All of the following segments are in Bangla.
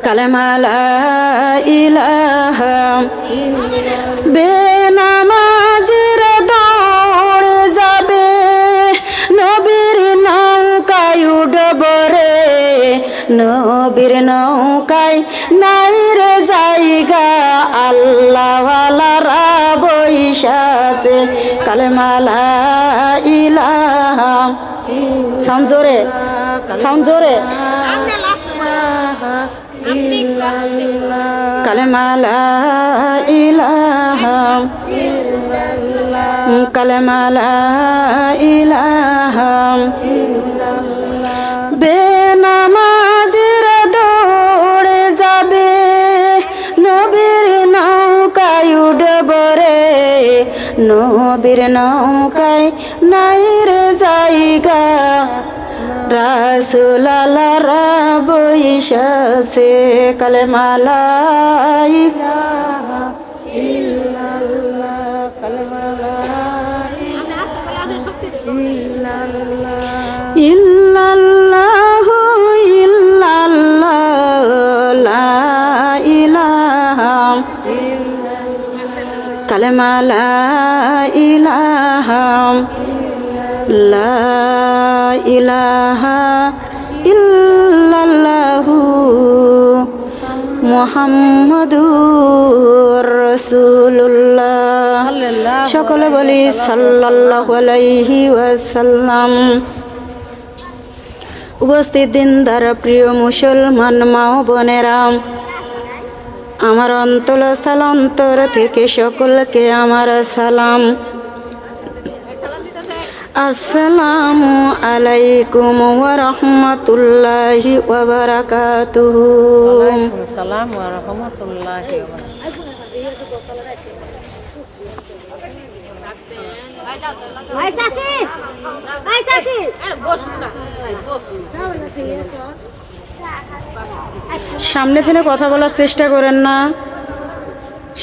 কালেমা লা ইলাহা বেনামাজির দৌড়ে যাবে নবীর নৌকায় উঠব রে নবীর নৌকায় নাই রে জায়গা আল্লাহওয়ালারা বৈশাছে কালেমা লা ইলাহা সাউন্ড জোরে কালেমা লা ইলাহা কালেমা লা ইলাহা বেনামাজির দৌড়ে যাবে নবীর নৌকায় উঠব রে নবীর নৌকায় নাই রে জায়গা রাসূল আল্লাহরা বৈশাছে কালেমা লা ইলাহা ইল্লাল্লাহ কালেমা লা ইল্লাল্লাহু ইল্লাল্লাহ লা ইলাহা কালেমা লা ইলাহা লা ইলাহা ইল্লাল্লাহু মুহাম্মাদুর রাসূলুল্লাহ সকলে বলি সাল্লাল্লাহু আলাইহি ওয়াসাল্লাম। উপস্থিত দিনদার প্রিয় মুসলমান মা ও বোনেরা, আমার অন্তঃস্থল অন্তর থেকে সকলকে আমার সালাম। আসসালামু আলাইকুম ওয়া রাহমাতুল্লাহি ওয়া বারাকাতুহু। আসসালামু ওয়া রাহমাতুল্লাহি ওয়া সামনে থেকে কথা বলার চেষ্টা করেন না,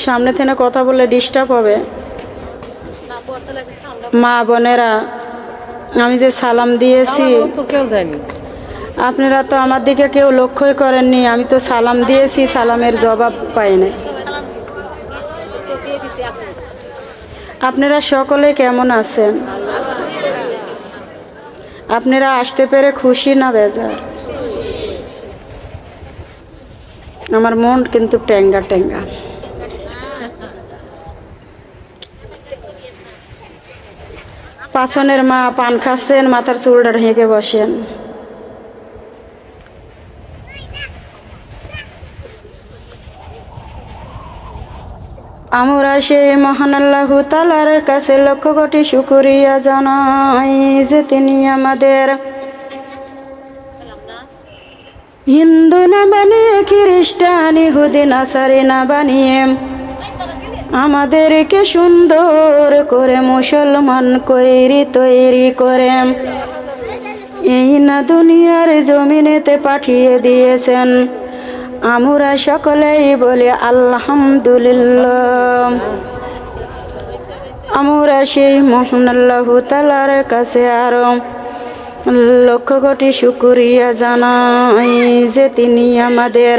সামনে থেকে কথা বললে ডিস্টার্ব হবে। মা বোনেরা, আমি যে সালাম দিয়েছি আপনারা তো আমার দিকে কেউ লক্ষ্যই করেননি। আমি তো সালাম দিয়েছি, সালামের জবাব পাই না। আপনারা সকলে কেমন আছেন? আপনারা আসতে পেরে খুশি না বেজার? আমার মন কিন্তু টেঙ্গা টেঙ্গা। পাছনের মা পান খাচ্ছেন, মাথার চুলটা ঢেকে বসেন। আমরা সেই মহান আল্লাহ তাআলার কাছে লক্ষ কোটি শুকরিয়া জানাই যে তিনি আমাদের হিন্দু না বানিয়ে খ্রিস্টান ইহুদি নাসারি না বানিয়ে আমাদেরকে সুন্দর করে মুসলমান তৈরি করে এই না দুনিয়ার জমিনেতে পাঠিয়ে দিয়েছেন। আমরা সকলেই বলি আলহামদুলিল্লাহ। আমরা সেই মহান আল্লাহ তাআলার কাছে আরো লক্ষ কোটি শুকরিয়া জানাই যে তিনি আমাদের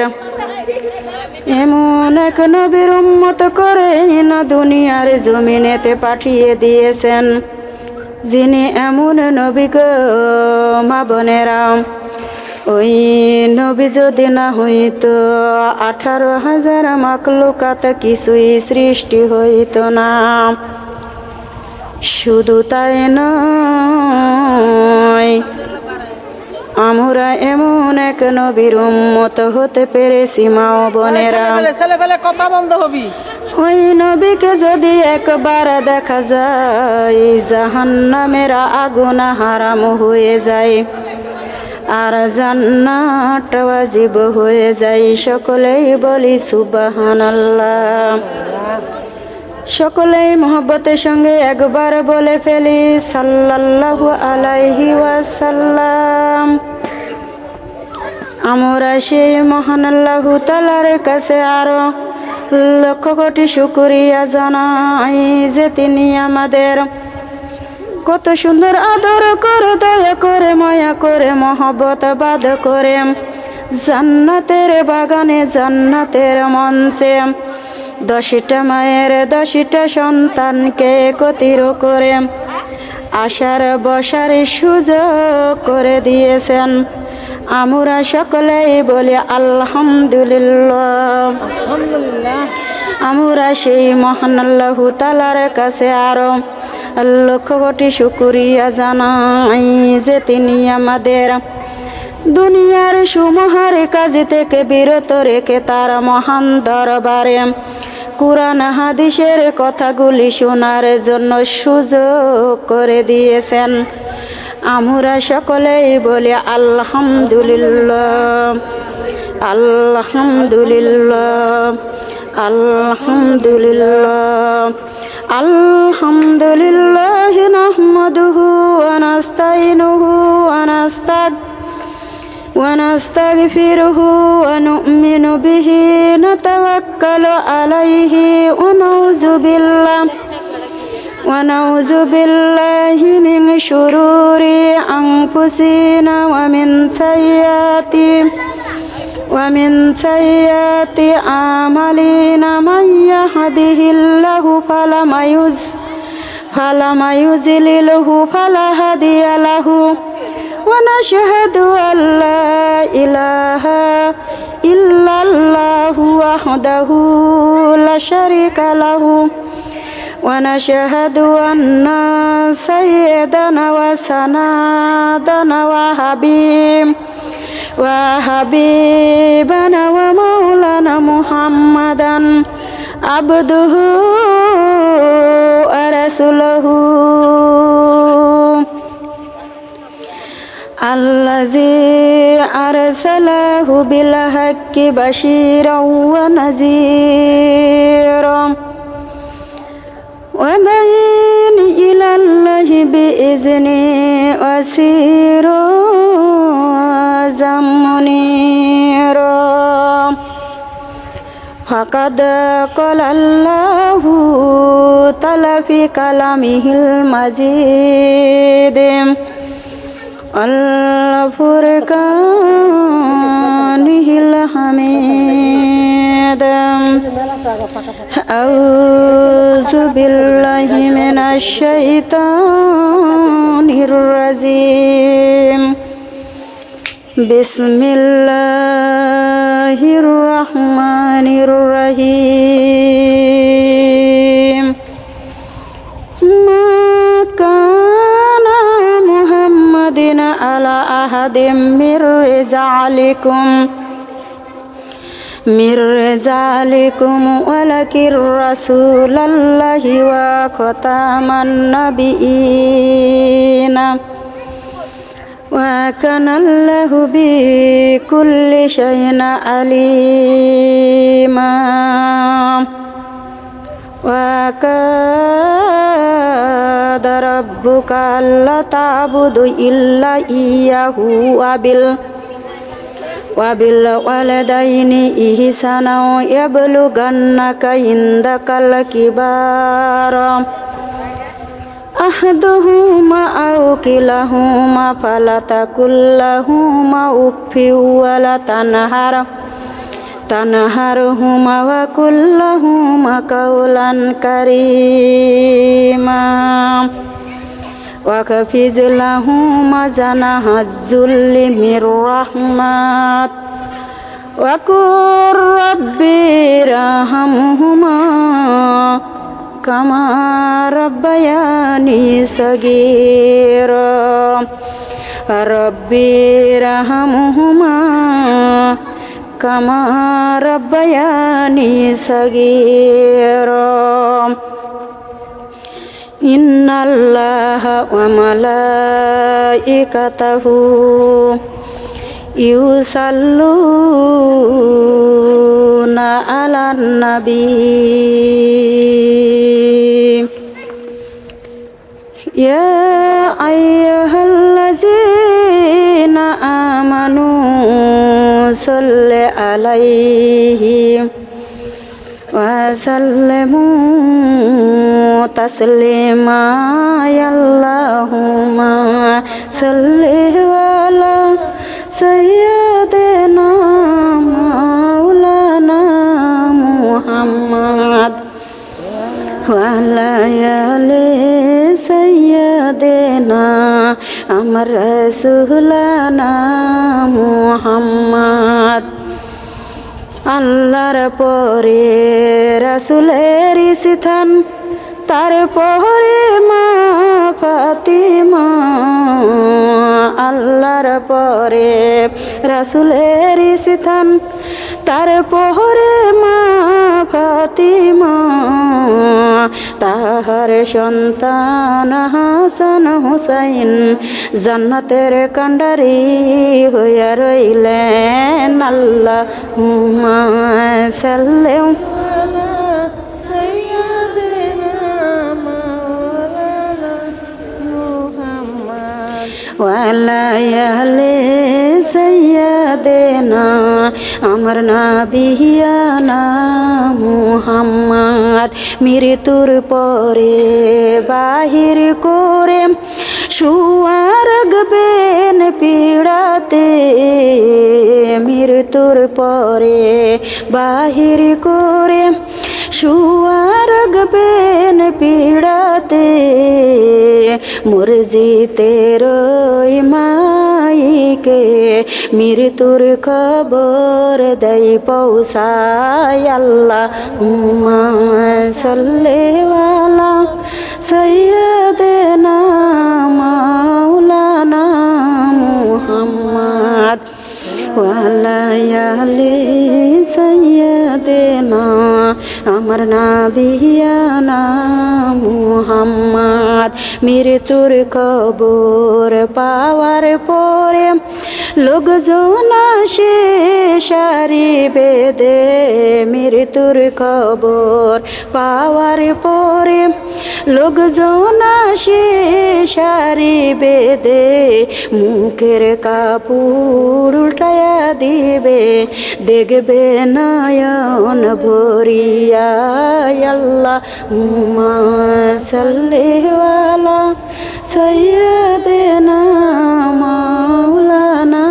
এমন এক নবীর উম্মত করে না দুনিয়ার জমিনেতে পাঠিয়ে দিয়েছেন, যিনি এমন নবী গো মা বোনেরা, ওই নবী যদি না হইতো 18,000 মাখলুকাত কিছুই সৃষ্টি হইতো না। শুধু তাই নয়, আমরা এমন এক নবীর উম্মত হতে পেরেছি মা ও বোনেরা। কথা বন্ধ হবি। ওই নবীকে যদি একবার দেখা যায়, জাহান্নামের আগুন হারাম হয়ে যায় আর জান্নাত ওয়াজিব হয়ে যায়। সকলেই বলি সুবহানাল্লাহ। সকলেই মহব্বতের সঙ্গে একবার বলে ফেলি সাল্লাল্লাহু আলাইহি ওয়াসাল্লাম। আমরা সেই মহান আল্লাহ তাআলার কাছে আরো লক্ষ কোটি শুকরিয়া জানাই যে তিনি আমাদের কত সুন্দর আদর করে, দয়া করে, মায়া করে, মহব্বত বাদ করে জান্নাতের বাগানে জান্নাতের মঞ্চে 10টা মায়ের 10টা সন্তানকে একত্রিত করে আসার বসার সুযোগ করে দিয়েছেন। আমরা সকলেই বলি আলহামদুলিল্লাহ। আলহামদুলিল্লাহ। আমরা সেই মহান আল্লাহ তাআলার কাছে আরো লক্ষ কোটি শুকরিয়া জানাই যে তিনি আমাদের দুনিয়ার সুমহার কাজ থেকে বিরত রেখে তার মহান দরবারে কুরআন হাদিসের কথাগুলি শোনার জন্য সুযোগ করে দিয়েছেন। আমরা সকলেই বলি আলহামদুলিল্লাহ, আলহামদুলিল্লাহ, আলহামদুলিল্লাহ। আলহামদুলিল্লাহ নাহমাদুহু ওয়া নাস্তাইনুহু ওয়া নাস্তাগফিরুহু ওয়া নু'মিনু বিহি নাতাওয়াক্কালু আলাইহি ওয়া নাউযু বিল্লাহি মিন শুরুরি আনফুসিনা ওয়া মিন সাইয়্যাতি আমালিনা মান ইয়াহদিহিল্লাহু ফালা মায়ুযলিলহু ফালা হাদিয়া লাহু ওয়া নাশহাদু আল্লা ইলাহা ইল্লাল্লাহু ওয়াহদাহু লা শারীকা লাহু ওয়া নাশহাদু আন্না সাইয়্যিদানা ওয়া সানাদানা ওয়া হাবিবানা ওয়া মাওলানা মুহাম্মাদান আবদুহু ওয়া রাসূলুহু আল্লাযী আরসালাহু বিল হাক্কি বাশীরাও ওয়া নাযীরা ওয়া দাঈয়ান ইলাল্লাহি বিইজনি ওয়া সিরাজাম মুনীরা ফাকাদ ক্বালাল্লাহু তাআলা ফি কালামিহিল মাজিদ আল ফুরকানিহিল হামিদ আউযু বিল্লাহি মিনাশ শাইতানির রাজিম বিসমিল্লাহির রহমানির রহিম মা কানা মুহাম্মাদিন আলা আহাদিম মির রিজালিকুম ওয়ালাকির রাসূলাল্লাহি ওয়া খাতামান নাবিয়িনা ওয়া কানাল্লাহু বিকুল্লি শাইইন আলিমা ওয়া কাদা রাব্বুকা আল্লা তা'বুদু ইল্লা ইয়্যাহু ওয়া বিল ওয়ালিদাইনি ইহসানাও ইয়াবলুগান্নাকা ইনদাকাল কিবারা আহাদুহুমা আও কিলাহুমা ফালা তাকুল্লাহুমা উফফি ওয়ালা তানহারহুমা ওয়া কুল্লাহুমা কাওলান কারীমা ওয়াকফিজ লাহুমা জানাহাজ-যুল্লি মির রাহমাত ওয়া কুর রাব্বি রাহমহুমা কামা রাব্বায়ানি সাগীরা রাব্বি রাহমহুমা কামা রাব্বায়ানি সাগীরা ইন্নাল্লাহা ওয়া মালাইকাতাহু ইউসাল্লুনা আলান নাবী ইয়া আইয়ুহাল্লাযীনা আমানু সাল্লি আলাইহি ওয়া সাল্লিমু তাসলিমা আল্লাহুম্মা সাল্লি আলা সৈয়দেনা মাওলানা মুহাম্মদ ওয়ালা আলি সৈয়দেনা আমার রাসূলানা মুহাম্মদ আল্লাহর পরে রাসূলের স্থান তারপরে মা ফাতিমা আল্লাহর পরে রাসূলের স্থান তারপরে মা ফাতিমা তাহার সন্তান হাসান হুসাইন জান্নাতের কান্ডারি হইয়া রইলেন আল্লাহুম্মা সাল্লি ওয়ালা আলি সাইয়্যিদিনা আমার নবিয়ানা মুহাম্মদ মৃত্যুর পরে বাহির করে শুয়া রাখবেন পীড়াতে মৃত্যুর পরে বাহির করে শুয়া রাখবেন পীড়াতে মুরজিতে রই মাইকে মৃত্যুর খবর দেই পৌঁছায় আল্লাহুম্মা সাল্লি আলা সাইয়্যিদিনা মাওলানা মুহাম্মদ ওয়ালা আলি সাইয়্যিদিনা আমার নবিয়ানা মুহাম্মদ মৃত্যুর খবর পাওয়ার পরে লোকজন আসে সারি বেদে মৃত্যুর খবর পাওয়ার পরে লোকজন আসে সারি বেদে মুখের কাপড় উল্টায়া দিবে দেখবে নয়ন ভরিয়া আল্লাহুম্মা সাল্লি আলা সাইয়্যিদিনা মাওলানা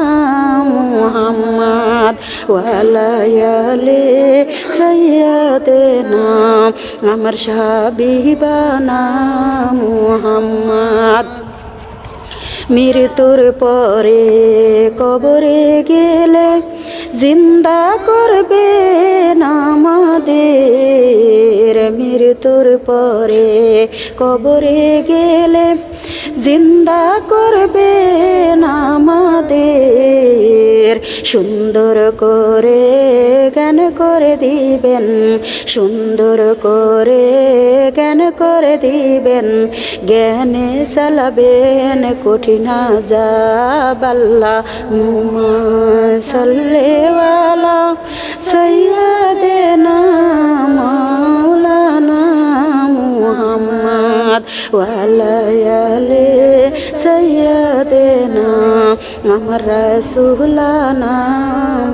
মুহাম্মদ ওয়ালা আলি সাইয়্যিদিনা আমার হাবিবানা মুহাম্মদ মৃত্যুর পরে কবরে গেলে জিন্দা করবে আমাদের মৃত্যুর পরে কবরে গেলে জিন্দা করবে আমাদের সুন্দর করে জ্ঞান করে দিবেন সুন্দর করে জ্ঞান করে দিবেন জ্ঞানে চালাবেন কঠিন আযাব আল্লাহুম্মা সাল্লি আলা সাইয়্যিদিনা মাওলানা মুহাম্মদ ওয়ালা আলি সাইয়্যিদিনা আমার রাসূলানা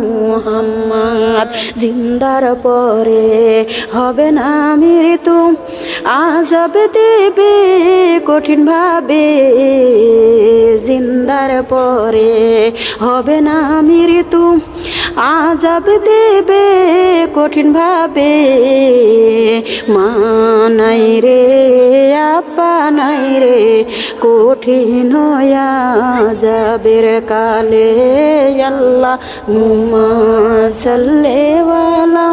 মুহাম্মদ জিন্দার পরে হবে না মৃত্যু আযাব দেবে কঠিন ভাবে জিন্দার পরে হবে না মৃত্যু আযাব দেবে কঠিন ভাবে মা নাই রে আপা নাই রে কঠিন আযাবের কালে আল্লাহুম্মা সাল্লি আলা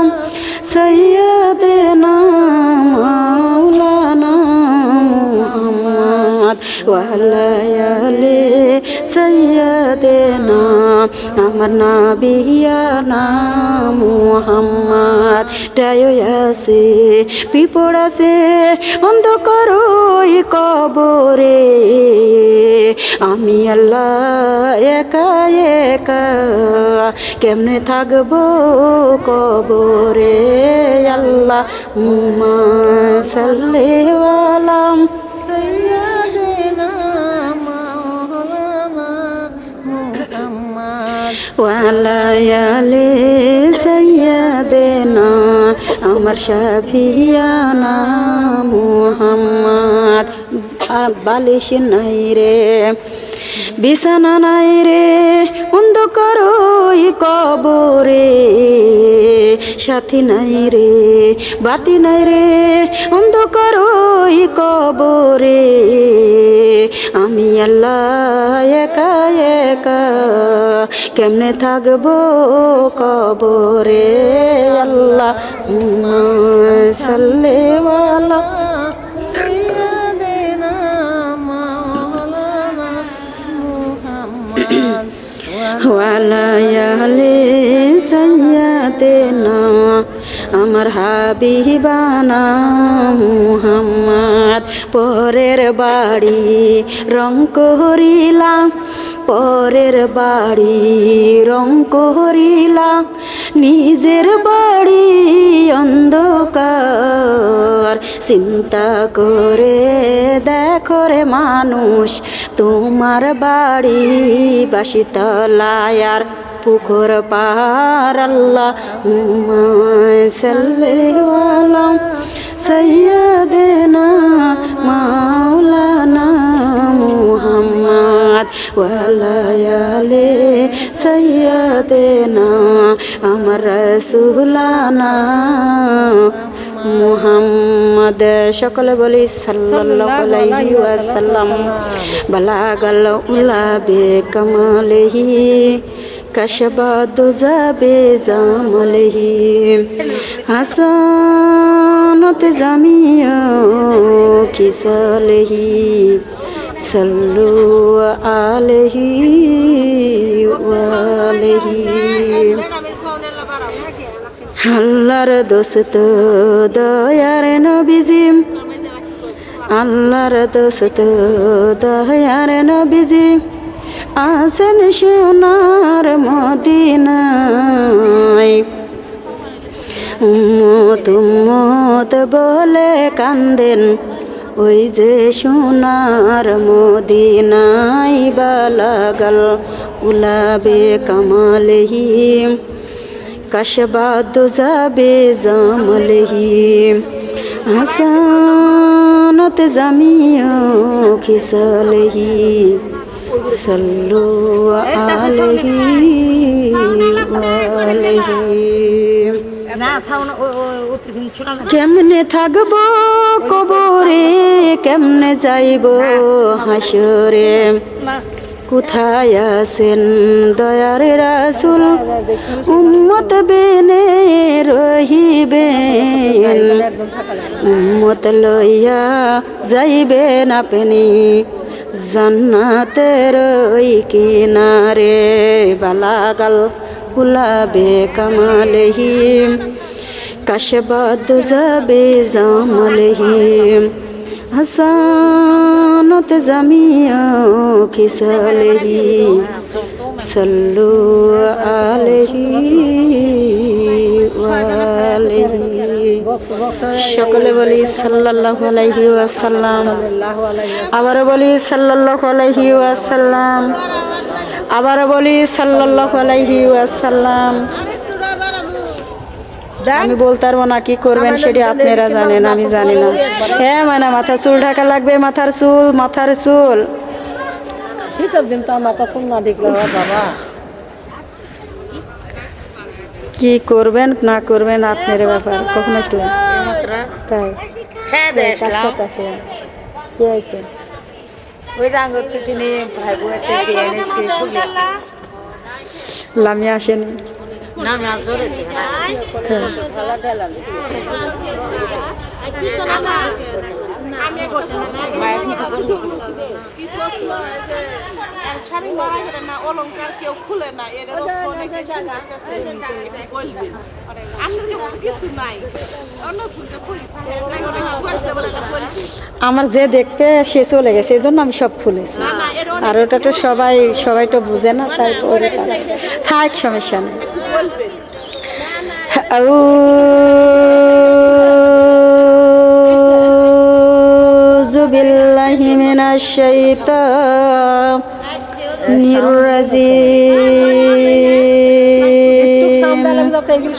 সাইয়্যিদিনা মাওলানা মুহাম্মদ ওয়ালা আলি সাইয়্যিদিনা আমার নবিয়ানা মুহাম্মদ ডায় আছে বিপদ আছে অন্ধকার ওই কবরে আমি আল্লাহ একা একা কেমনে থাকবো কবরে আল্লাহুম্মা সাল্লি আলা সাইয়্যিদিনা মাওলানা মুহাম্মদ ওয়ালা আলি সাইয়্যিদিনা আমার শাফিয়ানা মুহাম্মদ। আর বালিশ নাই রে বিছানা নাই রে অন্ধকার ওই কবরে সাথী নাই রে বাতি নাই রে অন্ধকার ওই কবরে আমি আল্লাহ একা একা কেমনে থাকবো কবরে আল্লাহ সাল্লি ওয়ালা সাইয়্যিদিনা মাওলানা মুহাম্মদ ওয়ালা আলি সাইয়্যিদিনা আমার হাবিবানা মুহাম্মদ পরের বাড়ি রং করিলাম পরের বাড়ি রং করিলাম নিজের বাড়ি অন্ধকার চিন্তা করে দেখো রে মানুষ তোমার বাড়ি বাসিতলায় আর পুকুর পার আল্লাহ সাল্লাল্লাহু সাইয়্যিদিনা মাওলানা মুহাম্মদ ওয়ালা আলি সাইয়্যিদিনা আমার রাসূলানা মুহাম্মদ সকলে বলি সাল্লাল্লাহু আলাইহি ওয়াসাল্লাম বালাগাল উলা বে কামালিহি কাশবাদুজা বে জামালিহি হাসানত জামিয়া কিসালিহি সাল্লু আলাইহি ওয়ালিহি আল্লাহর দোস্ত দয়ার নবীজি আল্লাহর দোস্ত দয়ার নবীজি আসেন সোনার মদিনায় উম্মত উম্মত বলে কান্দেন ওই যে সোনার মদিনায় বালাগাল উলাবে কামালহি কাশবাদু যাবে জামালহি হাসানত জামিয়া খিসালহি সাল্লু আলাইহি ওয়ালিহি কেমনে থাকবো কবরে কেমনে যাইব হাসরে কোথায় আছেন দয়ার রাসূল উম্মত বেনে রহিবেন উম্মত লইয়া যাইবেন আপনি জান্নাতের ওই কিনারে বালাগাল উলাবে কামালহি কাশবাদ যাবে জামালহি হাসানত জামিয়া খিসালহি সাল্লু আলাইহি ওয়ালিহি সকলে বলি সাল্লাল্লাহু আলাইহি ওয়াসাল্লাম আবার বলি সাল্লাল্লাহু আলাইহি ওয়াসাল্লাম আবার বলি সাল্লাল্লাহু আলাইহি ওয়াসাল্লাম আমি বলতে পারবো না কি করবেন সেটি আপনারা জানেন আমি জানি না হ্যাঁ মানে মাথা চুল ঢাকা লাগবে মাথার চুল শীতের দিন তো মাথা চুল না দেখলে বাবা কি করবেন না করবেন আপনার ব্যাপার কখন আসলেন তাই কে আছে ওই জাঙ্গর তো তিনি ভাই বোয়াতে দিয়ে এনেছে লামি আসেনি না না জোরে অলঙ্কার কেউ খুলে না এর আমার যে দেখতে সে চলে গেছে এই জন্য আমি সব খুলেছি আর ওটা তো সবাই তো বুঝে না তাই তো থাক সমস্যা নেই আউযু বিল্লাহি মিনাশ শাইতানির রাজিম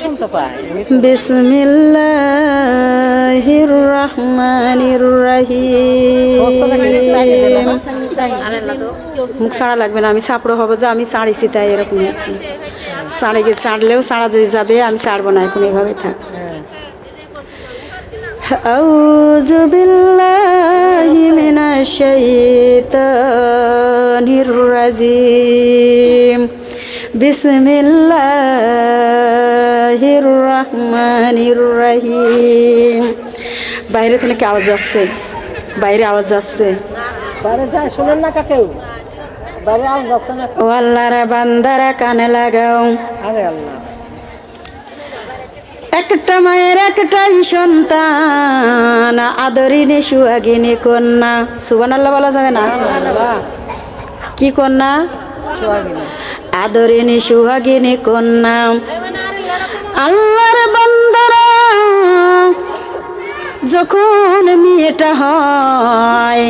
শুনতে পাই বিসমিল্লাহির রহমানির রহিম। মুখ ছাড়া লাগবে না, আমি ছাপড়ো হবো যে আমি ছাড়িছি তাই এরকম আছি। ছাড়লেও ছাড়া যাবে, আমি ছাড়বো না, এখন এভাবে থাক। আউযু বিল্লাহি মিনাশ শাইতানির রাজিম। বিসমিল্লাহির রহমানির রহিম। বাইরে থেকে কি আওয়াজ আসছে? বাইরে আওয়াজ আসছে? বাইরে যায় শুনেন না কেউ, বাইরে আওয়াজ আসছে না। ও আল্লাহর বান্দারা কানে লাগাও। আরে আল্লাহ, একটা মায়ের একটাই সন্তান, আদরিনী সুহাগিনী কন্যা। সুবহানাল্লাহ বলা যাবে না? কি কন্যা? আদরিনী সুহাগিনী কন্যা। আল্লাহর বান্দারা যখন মেয়েটা হয়,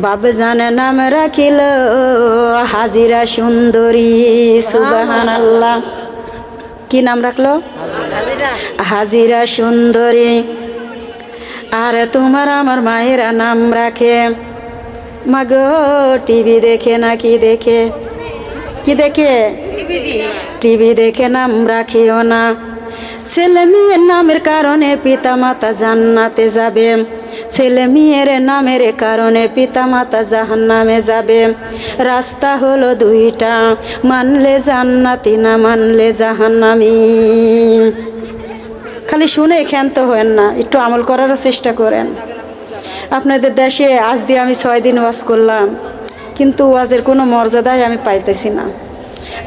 বাবজান নাম রাখিল হাজিরা সুন্দরী। সুবহানাল্লাহ। কি নাম রাখলো? হাজিরা সুন্দরী। আর তোমার আমার মায়েরা নাম রাখে মাগো টিভি দেখে না কি দেখে? কি দেখে? টিভি দেখে নাম রাখিও না। ছেলে মেয়ের নামের কারণে পিতা মাতা জান্নাতে যাবে, ছেলে মেয়ের নামের কারণে পিতা মাতা জাহান্নামে যাবে। রাস্তা হলো দুইটা, মানলে জান্নাতি, না মানলে জাহান্নামী। খালি শুনে ক্ষান্ত হয়েন না, একটু আমল করারও চেষ্টা করেন। আপনাদের দেশে আজ দিয়ে আমি 6 দিন ওয়াজ করলাম, কিন্তু ওয়াজের কোনো মর্যাদাই আমি পাইতেছি না।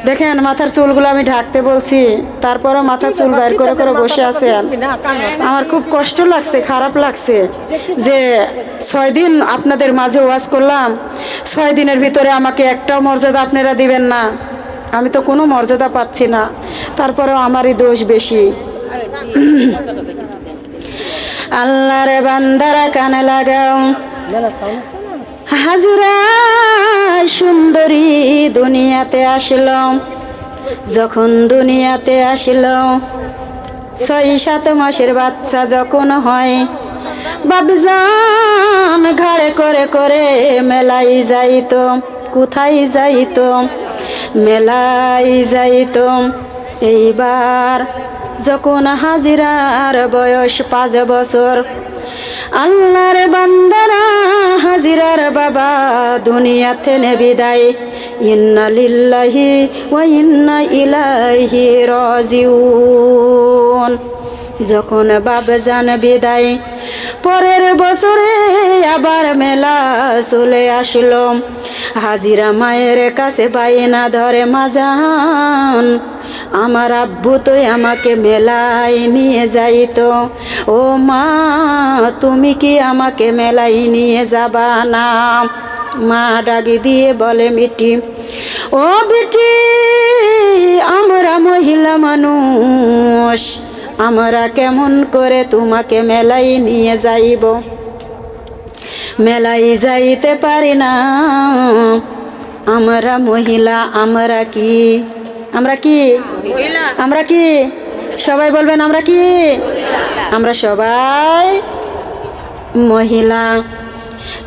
দেখেন মাথার চুলগুলো আমি ঢাকতে বলছি, তারপরও মাথার চুল বাইর করে করে বসে আছেন। আমার খুব কষ্ট লাগছে, খারাপ লাগছে যে 6 দিন আপনাদের মাঝে ওয়াজ করলাম, 6 দিনের ভিতরে আমাকে একটাও মর্যাদা আপনারা দিবেন না। আমি তো কোনো মর্যাদা পাচ্ছি না, তারপরেও আমারই দোষ বেশি। আল্লাহর বান্দারা কানে লাগাও। হাজিরা সুন্দরী দুনিয়াতে আসলো। যখন দুনিয়াতে আসলো, 6-7 মাসের বাচ্চা যখন হয়, বাবজান ঘাড়ে করে করে মেলাই যাইতো। কোথায় যাইতো? মেলাই যাইতো। এইবার যখন হাজিরার বয়স 5 বছর, আল্লাহর বান্দারা হাজিরার বাবা দুনিয়াতে বিদায়। ইন্না লিল্লাহি ওয়া ইন্না ইলাইহি রাজিউন। যখন বাবজান বিদায়, পরের বছরে আবার মেলা চলে আসলো। হাজিরা মায়ের কাছে বায়না ধরে, মাজান আমার আব্বু তো আমাকে মেলায় নিয়ে যাইতো, ও মা তুমি কি আমাকে মেলায় নিয়ে যাবা না? মা ডাকি দিয়ে বলে, মিটি ও বিটি, আমরা মহিলা মানুষ, আমরা কেমন করে তোমাকে মেলায় নিয়ে যাইব? মেলায় যাইতে পারি না, আমরা মহিলা। আমরা কি? আমরা কি? আমরা কি? সবাই বলবেন আমরা কি? আমরা সবাই মহিলা।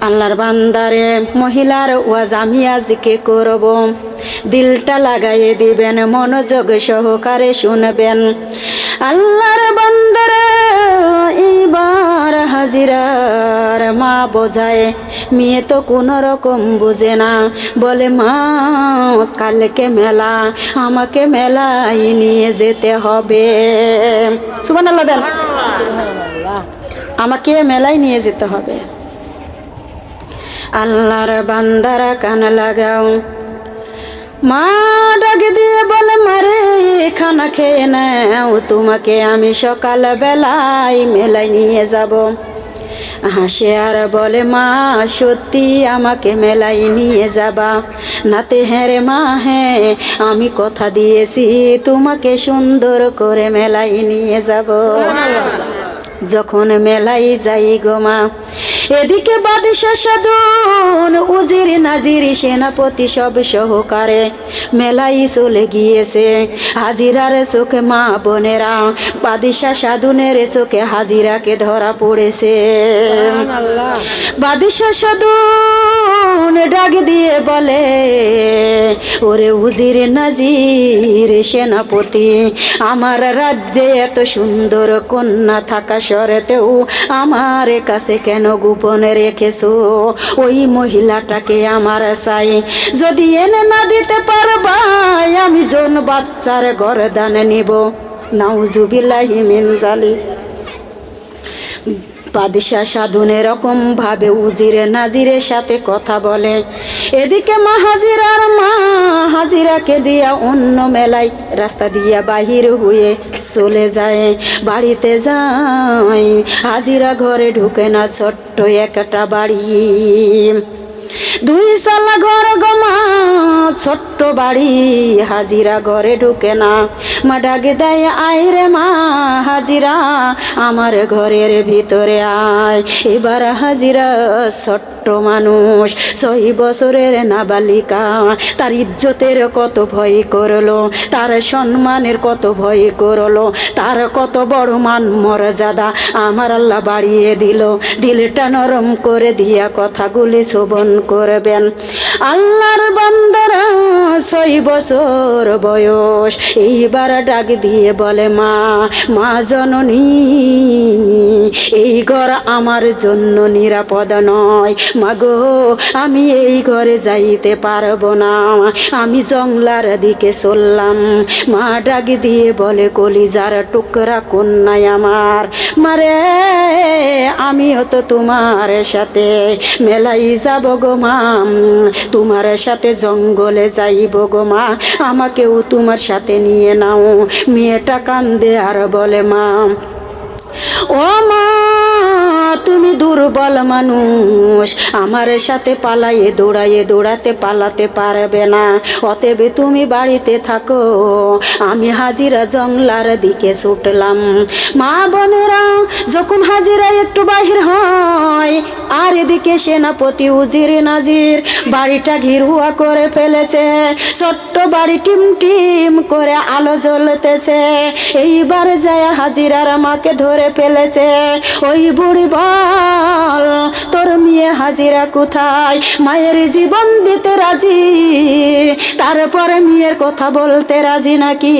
আল্লাহর বান্দারে মহিলার ওয়াজ আমি আজকে করব, দিলটা লাগাইয়ে দিবেন, মনোযোগ সহকারে শুনবেন। আল্লাহর বান্দারে এইবার হাজিরার মা বোঝায়, মেয়ে তো কোনো রকম বুঝে না, বলে মা কালকে মেলা, আমাকে মেলায় নিয়ে যেতে হবে। সুবহানাল্লাহ দেন। আমাকে মেলায় নিয়ে যেতে হবে। আল্লাহর বান্দারা কান লাগাও। মা ডাক দিয়ে বলে, মারে খানা খেয়ে নাও, তোমাকে আমি সকাল বেলায় মেলায় নিয়ে যাব। হাসে আর বলে, মা সত্যি আমাকে মেলায় নিয়ে যাবা? নাতে হ্যাঁ রে মা, হ্যাঁ আমি কথা দিয়েছি তোমাকে সুন্দর করে মেলায় নিয়ে যাব। যখন মেলায় যাই গো মা, এদিকে বাদশাহ সাধুন উজির নাজির সেনাপতি সব সহকারে মেলাই চলে গিয়েছে। হাজিরার চোখে মা বোনেরা বাদশাহ সাধুনের চোখে হাজিরাকে ধরা পড়েছে। বাদশাহ সাধুন ডাক দিয়ে বলে, ওরে উজির নাজির সেনাপতি, আমার রাজ্যে এত সুন্দর কন্যা থাকা সত্ত্বেও আমার কাছে কেন গোপনে রেখেছো? ওই মহিলাটাকে আমার চাই, যদি এনে না দিতে পারবা আমি জন বাচ্চার গরদান নিব। নাউজুবিল্লাহি মিন জালিক। বাদশাহ সাধুন এরকম ভাবে উজির নাজিরের সাথে কথা বলে। এদিকে মা হাজিরাকে দিয়া অন্য মেলায় রাস্তা দিয়া বাহির হয়ে চলে যায়। বাড়িতে যায়, হাজিরা ঘরে ঢুকে না, ছোট্ট একটা বাড়ি, 2 সালা ঘর গমা, ছোট্ট বাড়ি, হাজিরা ঘরে ঢুকে না। মা ডাকে দেয়, আয় রে মা হাজিরা, আমার ঘরের ভিতরে আয়। এবার হাজিরা ছোট্ট মানুষ, 6 বছরের নাবালিকা, তার ইজ্জতের কত ভয় করলো, তার সম্মানের কত ভয় করলো, তার কত বড় মান মর্যাদা আমার আল্লাহ বাড়িয়ে দিল। দিলটা নরম করে দিয়া কথাগুলি শোভন করবেন। আল্লাহর বান্দারা 6 বছর বয়স, এইবার ডাক দিয়ে বলে, মা জননী, এই ঘর আমার জন্য নিরাপদ নয়। মাগো, আমি এই ঘরে যাইতে পারবো না, আমি জংলার দিকে চললাম। মা ডাক দিয়ে বলে, কলিজার টুকরা কন্যায় আমার, মারে আমিও তো তোমার সাথে মেলাই যাব গো মা, তোমার সাথে জঙ্গলে যাইব গো মা, আমাকেও তোমার সাথে নিয়ে নাও। মেয়েটা কান্দে আর বলে, মা ও মা, তুমি দুর্বল মানুষ, আমার সাথে পালাইয়ে দৌড়াতে পালাতে পারবে না, অতএব তুমি বাড়িতে থাকো। আমি হাজিরা জংলার দিকে ছুটলাম। মা বোনেরা, যখন হাজিরা একটু বাহির হয়, আর এদিকে সেনাপতি উজির নাজির বাড়িটা ঘিরুয়া করে ফেলেছে। ছোট্ট বাড়ি টিম টিম করে আলো জ্বলতেছে। এইবার যায় হাজিরার মাকে ধরে ফেলেছে। ওই বুড়ি বল, তোর মেয়ে হাজিরা কোথায়? মায়ের জীবন দিতে রাজি, তারপরে মেয়ের কথা বলতে রাজি নাকি?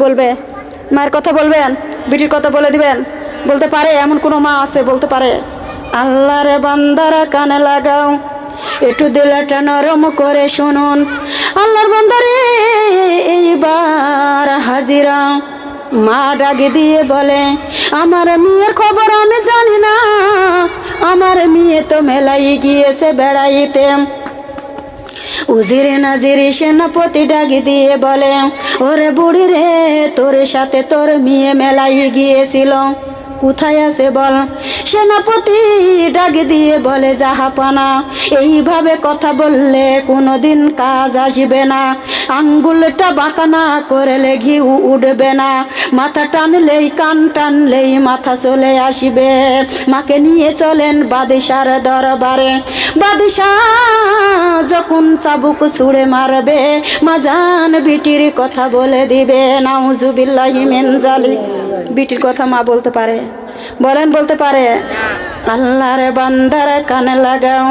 বলবে? মায়ের কথা বলবেন? বিটির কথা বলে দিবেন? বলতে পারে? এমন কোনো মা আছে বলতে পারে? আল্লাহর বান্দারা কানে লাগাও, একটু দিলটা নরম করে শুনুন। আল্লাহর বান্দারে, এইবার হাজিরা মা ডাক দিয়ে বলে, আমার মেয়ের খবর আমি জানি না, আমার মেয়ে তো মেলাই গিয়েছে বেড়াইতে। উজির নাজির সেনাপতি ডাক দিয়ে বলে, ওরে বুড়ি রে, তোর সাথে তোর মেয়ে মেলাই গিয়েছিল, কোথায় আছে বল? সেনাপতি ডাক দিয়ে বলে, জাহাপানা, এইভাবে কথা বললে কোনোদিন কাজ আসবে না, আঙ্গুলটা বাঁকা না করলে ঘিউ উঠবে না, মাথা টানলেই কান টানলেই মাথা চলে আসবে। মাকে নিয়ে চলেন বাদশার দরবারে। বাদশাহ যখন চাবুক ছুঁড়ে মারবে, মাজান বিটির কথা বলে দিবে। নাউজুবিল্লাহি মিন জালিক। বিটির কথা মা বলতে পারে? বলেন, বলতে পারে? আল্লাহর বান্দারা কানে লাগাও,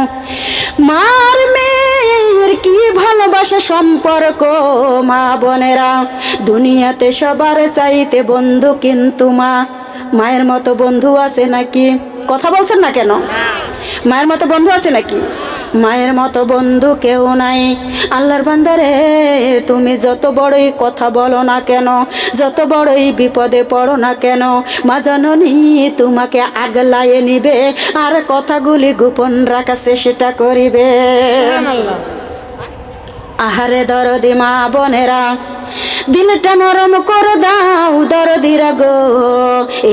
মার মেয়ের কি ভালোবাসা সম্পর্ক। মা বোনেরা, দুনিয়াতে সবার চাইতে বন্ধু, কিন্তু মায়ের মতো বন্ধু আছে নাকি? কথা বলছেন না কেন? মায়ের মতো বন্ধু আছে নাকি? মায়ের মতো বন্ধু কেউ নাই। আল্লাহর বান্দারে, তুমি যত বড়ই কথা বলো না কেন, যত বড়ই বিপদে পড়ো না কেন, মা জননী তোমাকে আগলায়ে নিবে, আর কথাগুলি গোপন রাখা চেষ্টা করিবে। আহারে দরদি মা বোনেরা, দিলটা নরম করে দাও দরদিরা গো,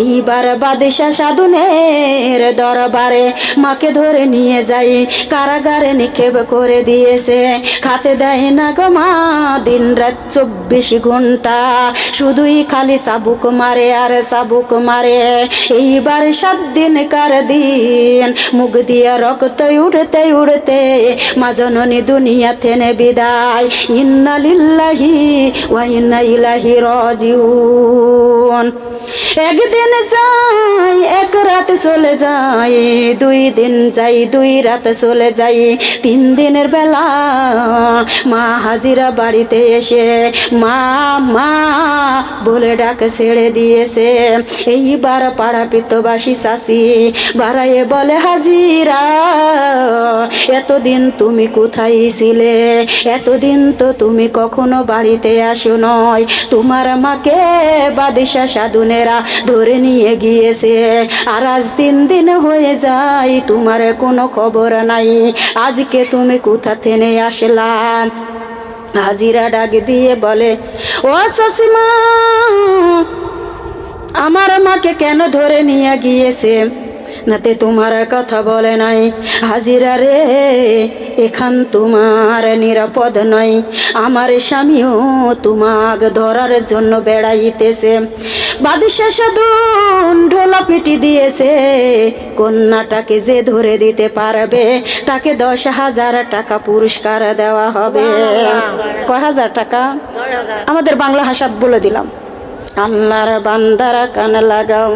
এইবার বাদশা সাধুনের দরবারে মাকে ধরে নিয়ে যাই, কারাগারে নিক্ষেপ করে দিয়েছে, খাতে দেয় না গো মা দিন রাত 24 ঘন্টা, শুধুই খালি চাবুক মারে আর চাবুক মারে। এইবার 7 দিনকার দিন মুখ দিয়া রক্ত উড়তে উড়তে মা জননী দুনিয়া থেকে বিদায়। ইন্না লিল্লাহি ওয়া ইন্না ইলাইহি রাজিউন। একদিন যাই 1 রাত চলে যায়, 2 দিন যাই 2 রাত চলে যাই, 3 দিনের বেলা মা হাজিরা বাড়িতে এসে মা মা বলে ডাক ছেড়ে দিয়েছে। এইবার পাড়া পিতবাসী চাষি বাড়াইয়ে বলে হাজিরা, এতদিন তুমি কোথায় ছিলে? এতদিন তো তুমি কখনো বাড়িতে আসো নয়, তোমার মাকে বাদশা সাধুনেরা ধরে নিয়ে গিয়েছে, আর আজ 3 দিন হয়ে যায় তোমার কোনো খবর নাই, আজকে তুমি কোথা থেকে আসলা? হাজিরা ডাক দিয়ে বলে, ও শাশুমা, আমার মাকে কেন ধরে নিয়ে গিয়েছে? নাতে তোমার কথা বলে নাই। হাজিরা রে, এখান তোমার নিরাপদ নয়, আমার স্বামীও তোমাক ধরার জন্য বেড়াইতেছে। বাদশা সাধুন ঢোলা পিটি দিয়েছে, কন্যাটাকে যে ধরে দিতে পারবে তাকে 10,000 টাকা পুরস্কার দেওয়া হবে। কয় হাজার টাকা? আমাদের বাংলা ভাষা বলে দিলাম। আল্লাহর বান্দারা কান লাগাও,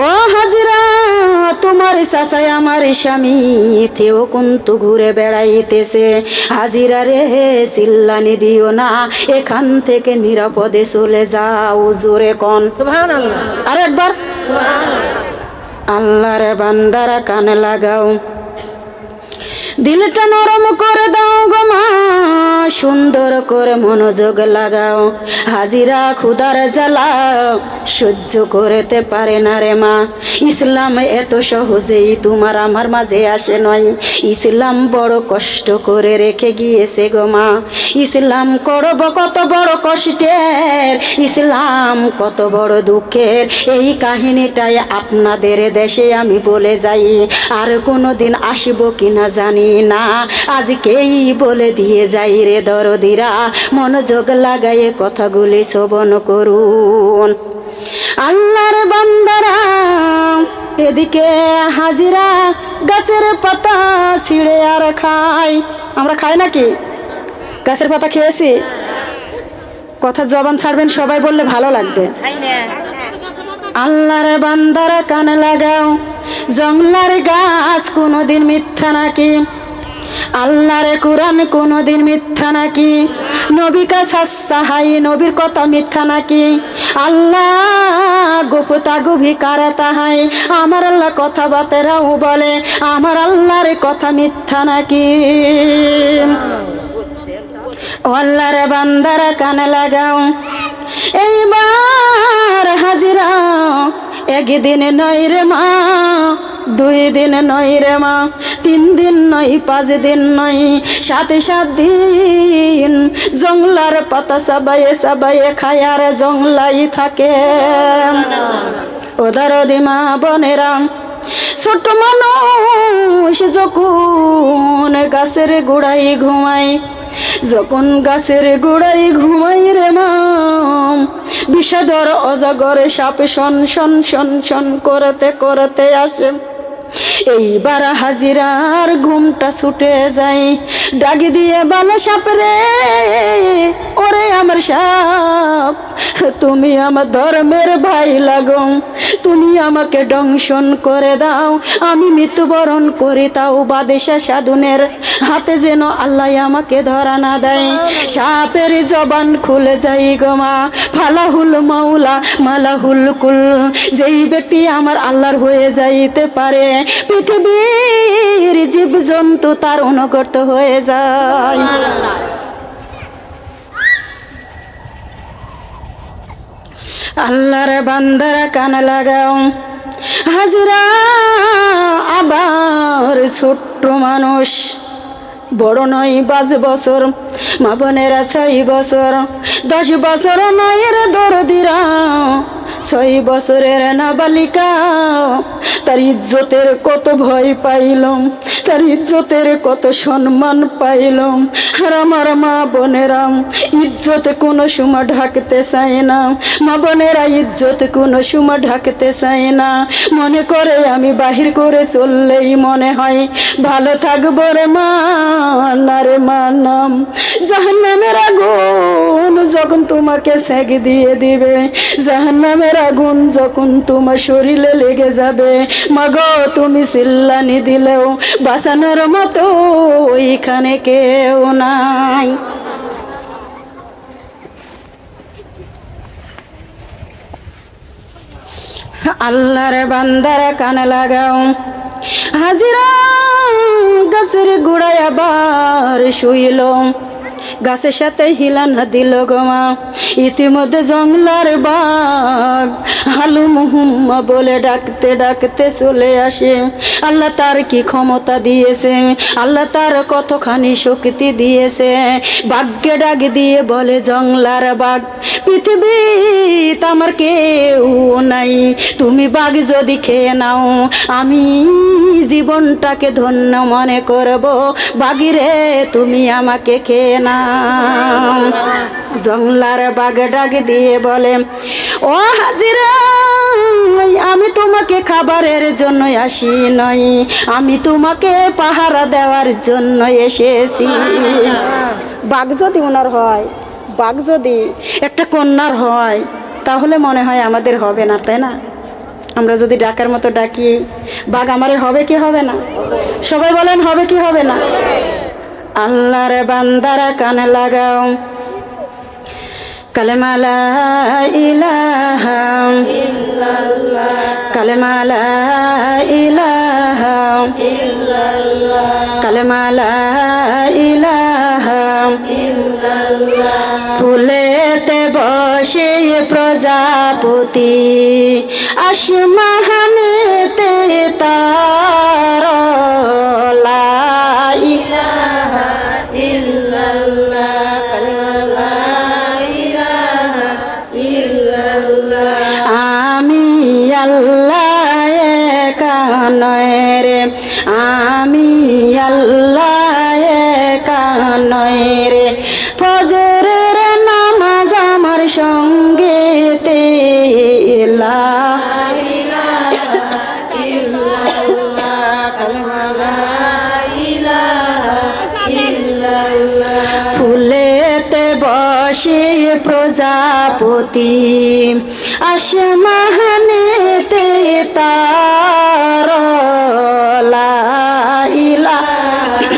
ও হাজিরা, তোমার চাচাই আমার স্বামী থেও কিন্তু ঘুরে বেড়াইতেছে। হাজিরা রে, চিল্লানি দিও না, এখান থেকে নিরাপদে চলে যাও। জোরে কোন সুবহানাল্লাহ। আরেকবার আল্লাহর বান্দারা কান লাগাও, দিলটা নরম করে দাও গো মা, সুন্দর করে মনোযোগ লাগাও। হাজিরা ক্ষুধার জ্বালা সহ্য করতে পারে না রে মা। ইসলাম এত সহজেই তোমার আমার মাঝে আসে নয়, ইসলাম বড় কষ্ট করে রেখে গিয়েছে গো মা। ইসলাম করব কত বড় কষ্টের, ইসলাম কত বড় দুঃখের, এই কাহিনীটাই আপনাদের দেশে আমি বলে যাই। আর কোনোদিন আসব কিনা জানি না, আজকেই বলে দিয়ে যাই রে দরদিরা, মনোযোগ লাগাইয়ে কথাগুলি শ্রবণ করুন। আল্লাহর বান্দারা, এদিকে হাজিরা গাছের পাতা ছিঁড়ে আর খায়। আমরা খাই নাকি? গাছের পাতা খেয়েছি? কথা জবান ছাড়বেন সবাই, বললে ভালো লাগবে। আল্লাহর বান্দারা কান লাগাও, জংলার গাছ কোনোদিন মিথ্যা নাকি? আল্লাহর কোরআন কোনোদিন মিথ্যা নাকি? নবী কা সাহাই নবীর কথা মিথ্যা নাকি? আল্লাহ গুপ্তা গুভি কারাতা হাই, আমার আল্লাহ কথাবার্তাও বলে, আমার আল্লাহর কথা মিথ্যা নাকি? আল্লাহর বান্দারা কান লাগাও, এইবার হাজিরা একদিন নয় রে মা, 2 দিন নয় রে মা, 3 দিন নয়, 5 দিন নয়, 7 দিন জংলার পাতা সাবাইয়ে সাবাইয়ে খায় আর জংলাই থাকে। ওদার দিমা বনেরা, ছোট মানুষ যখন গাছের গোড়ায় ঘুমায়, যখন গাছের গোড়ায় ঘুমাই রে মা, বিষধর অজগর সাপ শন শন শন শন করতে করতে আসে। এইবার হাজিরার ঘুমটা ছুটে যায়, ডাকি দিয়ে বলে, সাপ রে, ওরে আমার সাপ, তুমি আমার ধর্মের ভাই লাগো, তুমি আমাকে দংশন করে দাও, আমি মৃত্যুবরণ করি, তাও বাদশা সাধুনের হাতে যেন আল্লাহ আমাকে ধরা না দেয়। সাপের জবান খুলে যাই গো মা, ফালাহুল মাওলা মালাহুল কুল, যেই ব্যক্তি আমার আল্লাহর হয়ে যাইতে পারে, পৃথিবীর জীব জন্তু তার অনুগত হয়ে যায়। আল্লাহর বান্দারা কান লাগাও, হাজিরা আবার ছোট্ট মানুষ, বড় নয় 5 বছর, মা বোনেরা 6 বছর 10 বছর মায়ের দরদিরা 6 বছরের নাবালিকা তার ইজ্জতের কত ভয় পাইলাম, তার ইজ্জতের কত সম্মান পাইলাম। আর আমার মা বোনেরা ইজ্জত কোনো সময় ঢাকতে চায় না, মা বোনেরা ইজ্জত কোনো সময় ঢাকতে চায় না। মনে করে আমি বাহির করে চললেই মনে হয় ভালো থাকবো রে মা, না রে মা নাম জাহান্নামের আগুন যখন তোমাকে সেক দিয়ে দিবে, জাহান্নামের আগুন যখন তোমার শরীরে লেগে যাবে, মাগো তুমি চিল্লানি দিলেও বাঁচানোর মতো ওইখানে কেউ নাই। আল্লাহর বান্দারা কানে লাগাও, হাজিরা গাছের গোড়ায় আবার শুইল, গাছের সাথে হিলানা দিল গোমা। ইতিমধ্যে জঙ্গলার বাঘ হালু মুহুম্মা বলে ডাকতে ডাকতে চলে আসে। আল্লাহ তার কি ক্ষমতা দিয়েছে, আল্লাহ তার কতখানি শক্তি দিয়েছে। বাঘকে ডাক দিয়ে বলে, জঙ্গলার বাঘ পৃথিবীতে আমার কেউ নাই, তুমি বাঘ যদি খেয়ে নাও আমি জীবনটাকে ধন্য মনে করব, বাঘিরে তুমি আমাকে খেয়ে নাও। জঙ্গলার বাঘ ডাক দিয়ে বলে, ও হাজিরা আমি তোমাকে খাবারের জন্য আসি নয়, আমি তোমাকে পাহারা দেওয়ার জন্য এসেছি। বাঘ যদি ওনার হয়, বাঘ যদি একটা কন্যার হয় তাহলে মনে হয় আমাদের হবে না, তাই না? আমরা যদি ডাকার মতো ডাকি বাঘ আমারে হবে কি হবে না? সবাই বলেন হবে কি হবে না? আল্লাহর বান্দারা কানে লাগাও, কালেমা লা ইলাহা ইল্লাল্লাহ, কালেমা লা ইলাহা ইল্লাল্লাহ, কালেমা লা ইলাহা ইল্লাল্লাহ। ফুলেতে বসে প্রজাপতি, আসমানেতে তারা, লা ইলাহা ইল্লাল্লাহ, কালেমা লা ইলাহা ইল্লাল্লাহ। আমি আল্লাহ একা নয় রে, আমি আল্লাহ একা নয় রে, ফজরের নামাজ আমার সঙ্গেতে, লা ইলাহা ইল্লাল্লাহ, কালেমা লা ইলাহা ইল্লাল্লাহ। ফুলেতে বসে প্রজাপতি, আসমানেতে তারা, লা ইলাহা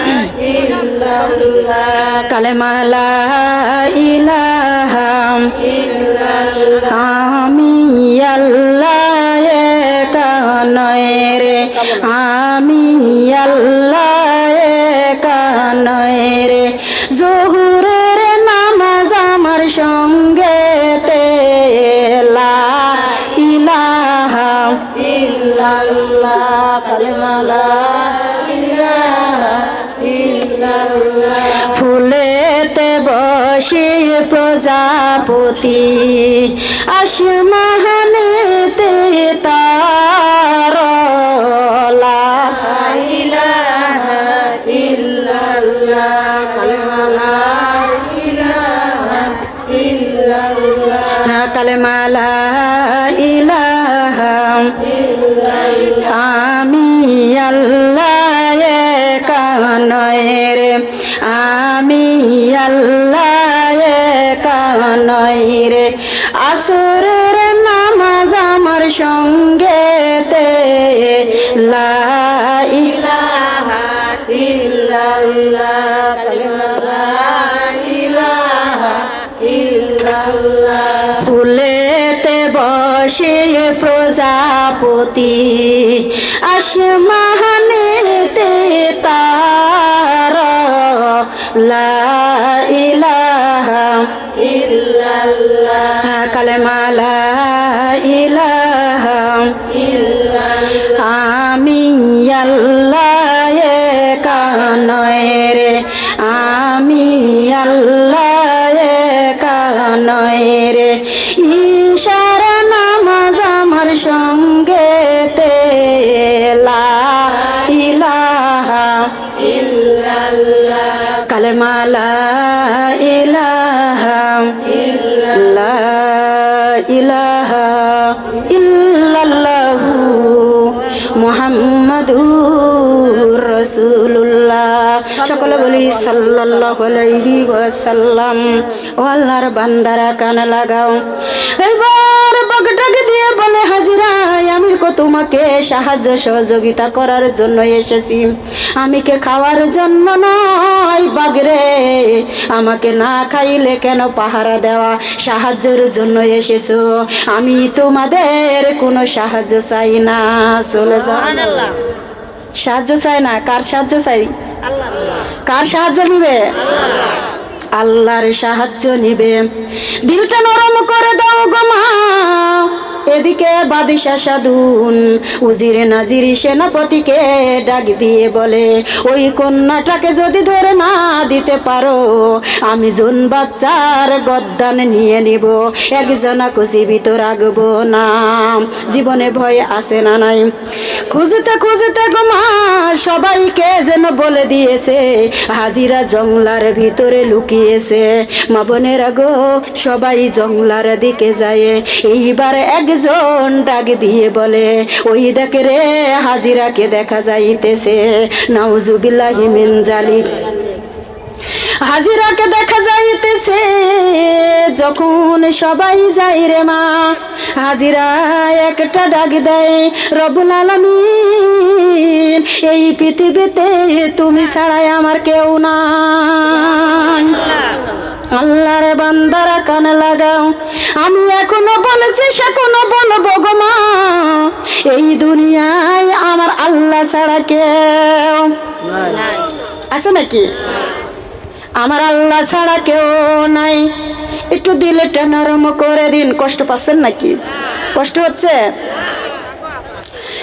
ইল্লাল্লাহ, কালেমা লা ইলাহা ইল্লাল্লাহ। আমি আল্লাহ একা নয় রে, আমি আল্লাহ একা নয় রে, জোহরের নামাজ আমার সঙ্গেতে, লা ইলাহা ইল্লাল্লাহ, কালেমা লা ইলাহা ইল্লাল্লাহ। ফুলেতে বসে প্রজাপতি, আসমানেতে তারা, লা ইলাহা ইল্লাল্লাহ, কালেমা লা ইলাহা ইল্লাল্লাহ, কালেমা লা ইলাহা ইল্লাল্লাহ। আমি আল্লাহ একা নয় রে, আমি আল্লাহ একা নয় রে, আসরের নামাজ আমার সঙ্গেতে, লা ইলাহা ইল্লাল্লাহ, কালেমা লা ইলাহা ইল্লাল্লাহ। ফুলেতে বসে প্রজাপতি, আসমানেতে তারা, লা ইলাহা ইল্লাল্লাহ, কালেমা লা ইলাহা ইল্লাল্লাহ। আমি আল্লাহ একা নয় রে, আমি আল্লাহ একা নয় রে, ইশারা নামাজ আমার সঙ্গে তে লা ইলাহা ইল্লাল্লাহ, কালেমা লা ইলাহা ইল্লাল্লাহ, ইলাহা ইল্লাল্লাহু মুহাম্মাদুর রাসূলুল্লাহ। সকলে বলি সাল্লাল্লাহু আলাইহি ওয়াসাল্লাম। ও আল্লাহর বান্দারা কান লাগাও, এবার বগডাক দিয়ে বলে হাজিরা, আমি তোমাকে সাহায্য সহযোগিতা করার জন্য এসেছি, আমি কে খাওয়ার জন্য নয়। বাগরে আমাকে না খাইলে কেন পাহারা দেওয়া, সাহায্যের জন্য এসেছো, আমি তোমাদের কোনো সাহায্য চাই না, চলে যাও। সাহায্য চাই না, কার সাহায্য চাই? কার সাহায্য নিবে? আল্লাহর সাহায্য নিবে। দিলটা নরম করে দাও গো মা। এদিকে বাদশা সাধুন উজির নাজির সেনাপতিকে ডাক দিয়ে বলে, ওই কন্যাটাকে যদি ধরে না দিতে পারো, আমি জন বাচ্চার গদ্দান নিয়ে নিব, একজনাকে জীবিত রাখবো না। জীবনে ভয় আছে না নাই? খুঁজতে খুঁজতে গো মা সবাইকে যেন বলে দিয়েছে হাজিরা জংলার ভিতরে লুকিয়েছে। মা বোনেরা গো, সবাই জংলার দিকে যায়। এইবার একজন ডাক দিয়ে বলে, ওই দেখ রে হাজিরাকে দেখা যাইতেছে। নাউজুবিল্লাহি মিন জালিক, হাজিরাকে দেখা যাইতেছে। যখন সবাই যাই রে মা, হাজিরা একটা ডাক দেয়, রব্বুল আলামিন এই পৃথিবীতে তুমি ছাড়াই আমার কেউ নাই। আল্লাহর বান্দারা কানে লাগাও, আমি এখনো বলেছি সেখনো বলবো গো মা, এই দুনিয়ায় আমার আল্লাহ ছাড়া কেউ আছে নাকি? আমার আল্লাহ ছাড়া কেউ নাই। একটু দিলটা নরম করে দিন। কষ্ট পাচ্ছেন নাকি? কষ্ট হচ্ছে?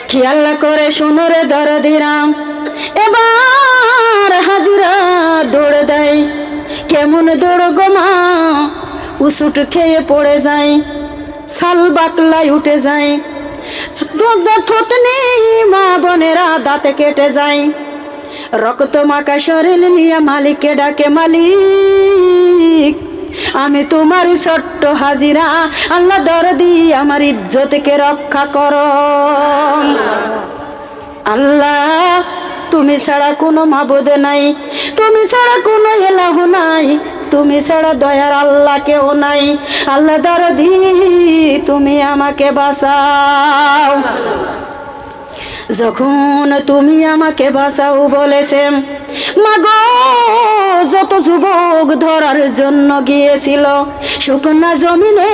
খেয়াল করে শোনো রে দরদিরাম। এবার হাজিরা দৌড়ে দেয়। কেমন দৌড় গো মা, উসুট খেয়ে পড়ে যায়, ছাল বাকলাই উঠে যায়, থতনি মা বোনেরা দাঁতে কেটে যায়। রক্ত মাখা শরীর নিয়ে মালিককে ডাকে, মালিক আমি তোমার ছোট্ট হাজিরা, আল্লাহ দরদি আমার ইজ্জতকে রক্ষা করো। আল্লাহ তুমি ছাড়া কোনো মাবুদ নাই, তুমি ছাড়া কোনো ইলাহ নাই, তুমি ছাড়া দয়ার আল্লাহ কেউ নাই। আল্লাহ দরদি তুমি আমাকে বাঁচাও। যখন তুমি আমাকে বাঁচাও বলেছে, মাগো যত যুবক ধরার জন্য গিয়েছিল শুকনা জমিনে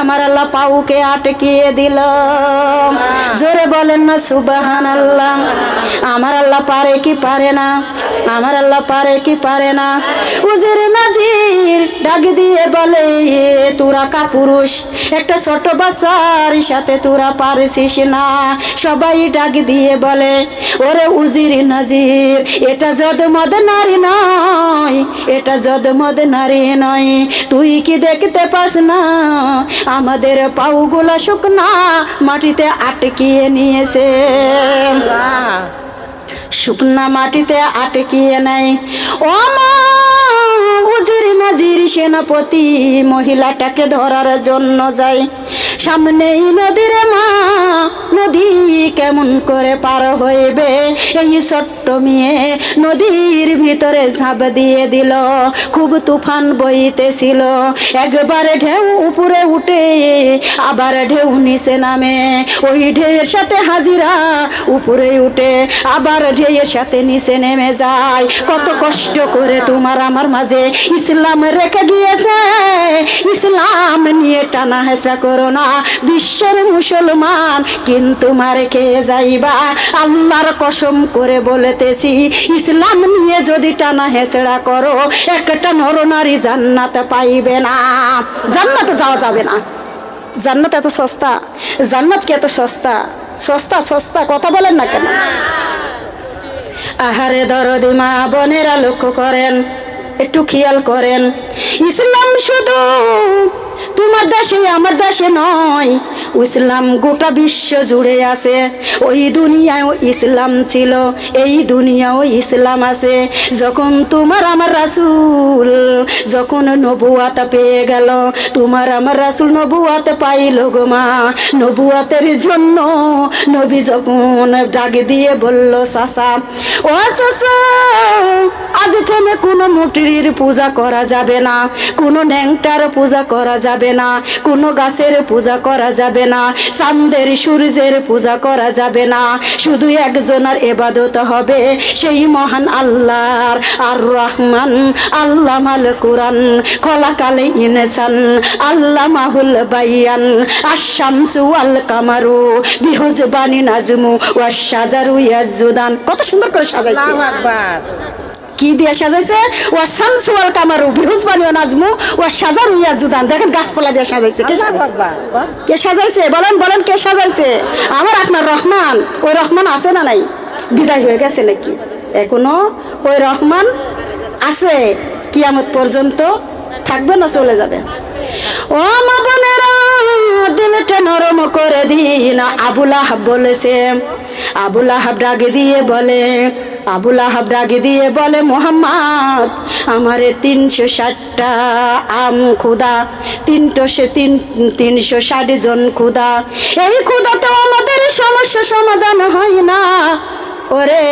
আমার আল্লাহ পাউকে আটকিয়ে দিল। জোরে বলেন না সুবহানাল্লাহ। আমার আল্লাহ পারে কি পারে না? আমার আল্লাহ পারে কি পারে না? উজির নাজির ডাক দিয়ে বলে, তোরা কাপুরুষ, একটা ছোট বাচ্চার সাথে তোরা পারছিস না। সবাই ডাক দিয়ে বলে, ওরে উজির নাজির, এটা যদমদ নারী নয়, এটা যদমদ নারী নয়। তুই কি দেখতে পাস না আমাদের পাউগুলা শুকনা মাটিতে আটকিয়ে নিয়েছে? শুকনা মাটিতে আটকিয়ে নাই। ও মা, উজির নাজির সেনাপতি মহিলাটাকে ধরার জন্য যায়। সামনেই নদীর মা, নদী কেমন করে পার হইবে? এই ছোট্ট মেয়ে নদীর ভিতরে ঝাঁপ দিয়ে দিল। খুব তুফান বইতেছিল, একবারে ঢেউ উপরে উঠে আবার ঢেউ নিচে নামে। ওই ঢেউয়ের সাথে হাজিরা উপরে উঠে আবার ঢেউয়ের সাথে নিচে নেমে যায়। কত কষ্ট করে তোমার আমার মাঝে ইসলাম রেখে গিয়েছে। ইসলাম নিয়ে টানা হেঁচড়া করো না, বিশ্বের মুসলমান কিন্তু মারে খেয়ে যাইবা। আল্লাহর কসম করে বলতেছি, ইসলাম নিয়ে যদি টানা হেঁচড়া করো, একটা নরনারী জান্নাতে পাইবে না, জান্নাতে যাওয়া যাবে না। জান্নাত এত সস্তা? জান্নাত কি এত সস্তা? সস্তা সস্তা কথা বলেন না কেন? আহারে দরদি মা বোনেরা লক্ষ্য করেন, একটু খেয়াল করেন, ইসলাম শুধু তোমার দেশে আমার দেশে নয়, ইসলাম গোটা বিশ্ব জুড়ে আছে। ওই দুনিয়াও ইসলাম ছিল, এই দুনিয়াও ইসলাম আছে। যখন তোমার আমার রাসূল যখন নবুয়াত পেয়ে গেল, তোমার আমার রাসূল নবুয়াত পাইল গো মা, নবুয়াতের জন্য নবী যখন ডাক দিয়ে বলল, চাচা ও চাচা, আজ থেকে কোনো মূর্তির পূজা করা যাবে না, কোনো ন্যাংটার পূজা করা যাবে না, কোনো গাছের পূজা করা যাবে না, চাঁদের সূর্যের পূজা করা যাবে না, শুধু একজনের ইবাদত হবে, সেই মহান আল্লাহর। আর রহমান আল্লামাল কুরআন খলাকাল ইনসান আল্লামাহুল বায়ান আশ-শামসু ওয়াল কামারু বিহুজবানি নাজমু ওয়াশ শাজারু ইয়াজুদান। কত সুন্দর করে সাজাইছে, আল্লাহু আকবার। কি দিয়ে সাজাইছে? ওয়া শামসু ওয়াল কামারু বিহুজবানি ওয়া নাজমু ওয়া শাজারু ইয়াজুদান। দেখেন গাছপালা দিয়ে সাজাইছে। কে আল্লাহু সাজাইছে? আকবার। বাহ। কে সাজাইছে? বলেন বলেন, কে সাজাইছে? আমার আপনার রহমান। ওই রহমান আছে না নাই? বিদায় হয়ে গেছে নাকি? এখনো ওই রহমান আছে, কিয়ামত পর্যন্ত থাকবে না চলে যাবে? ও মা বোনেরা, দিলটা নরম করে দিন। আবুল আহাব বলেছে, আবুল আহাব ডাকে দিয়ে বলে, আবুল আহাব ডাকে দিয়ে বলে, মোহাম্মদ আমারে 360টা আম খুদা, 360 জন খুদা, এই খুদাতেও আমাদের সমস্যা সমাধান হয় না। ওরে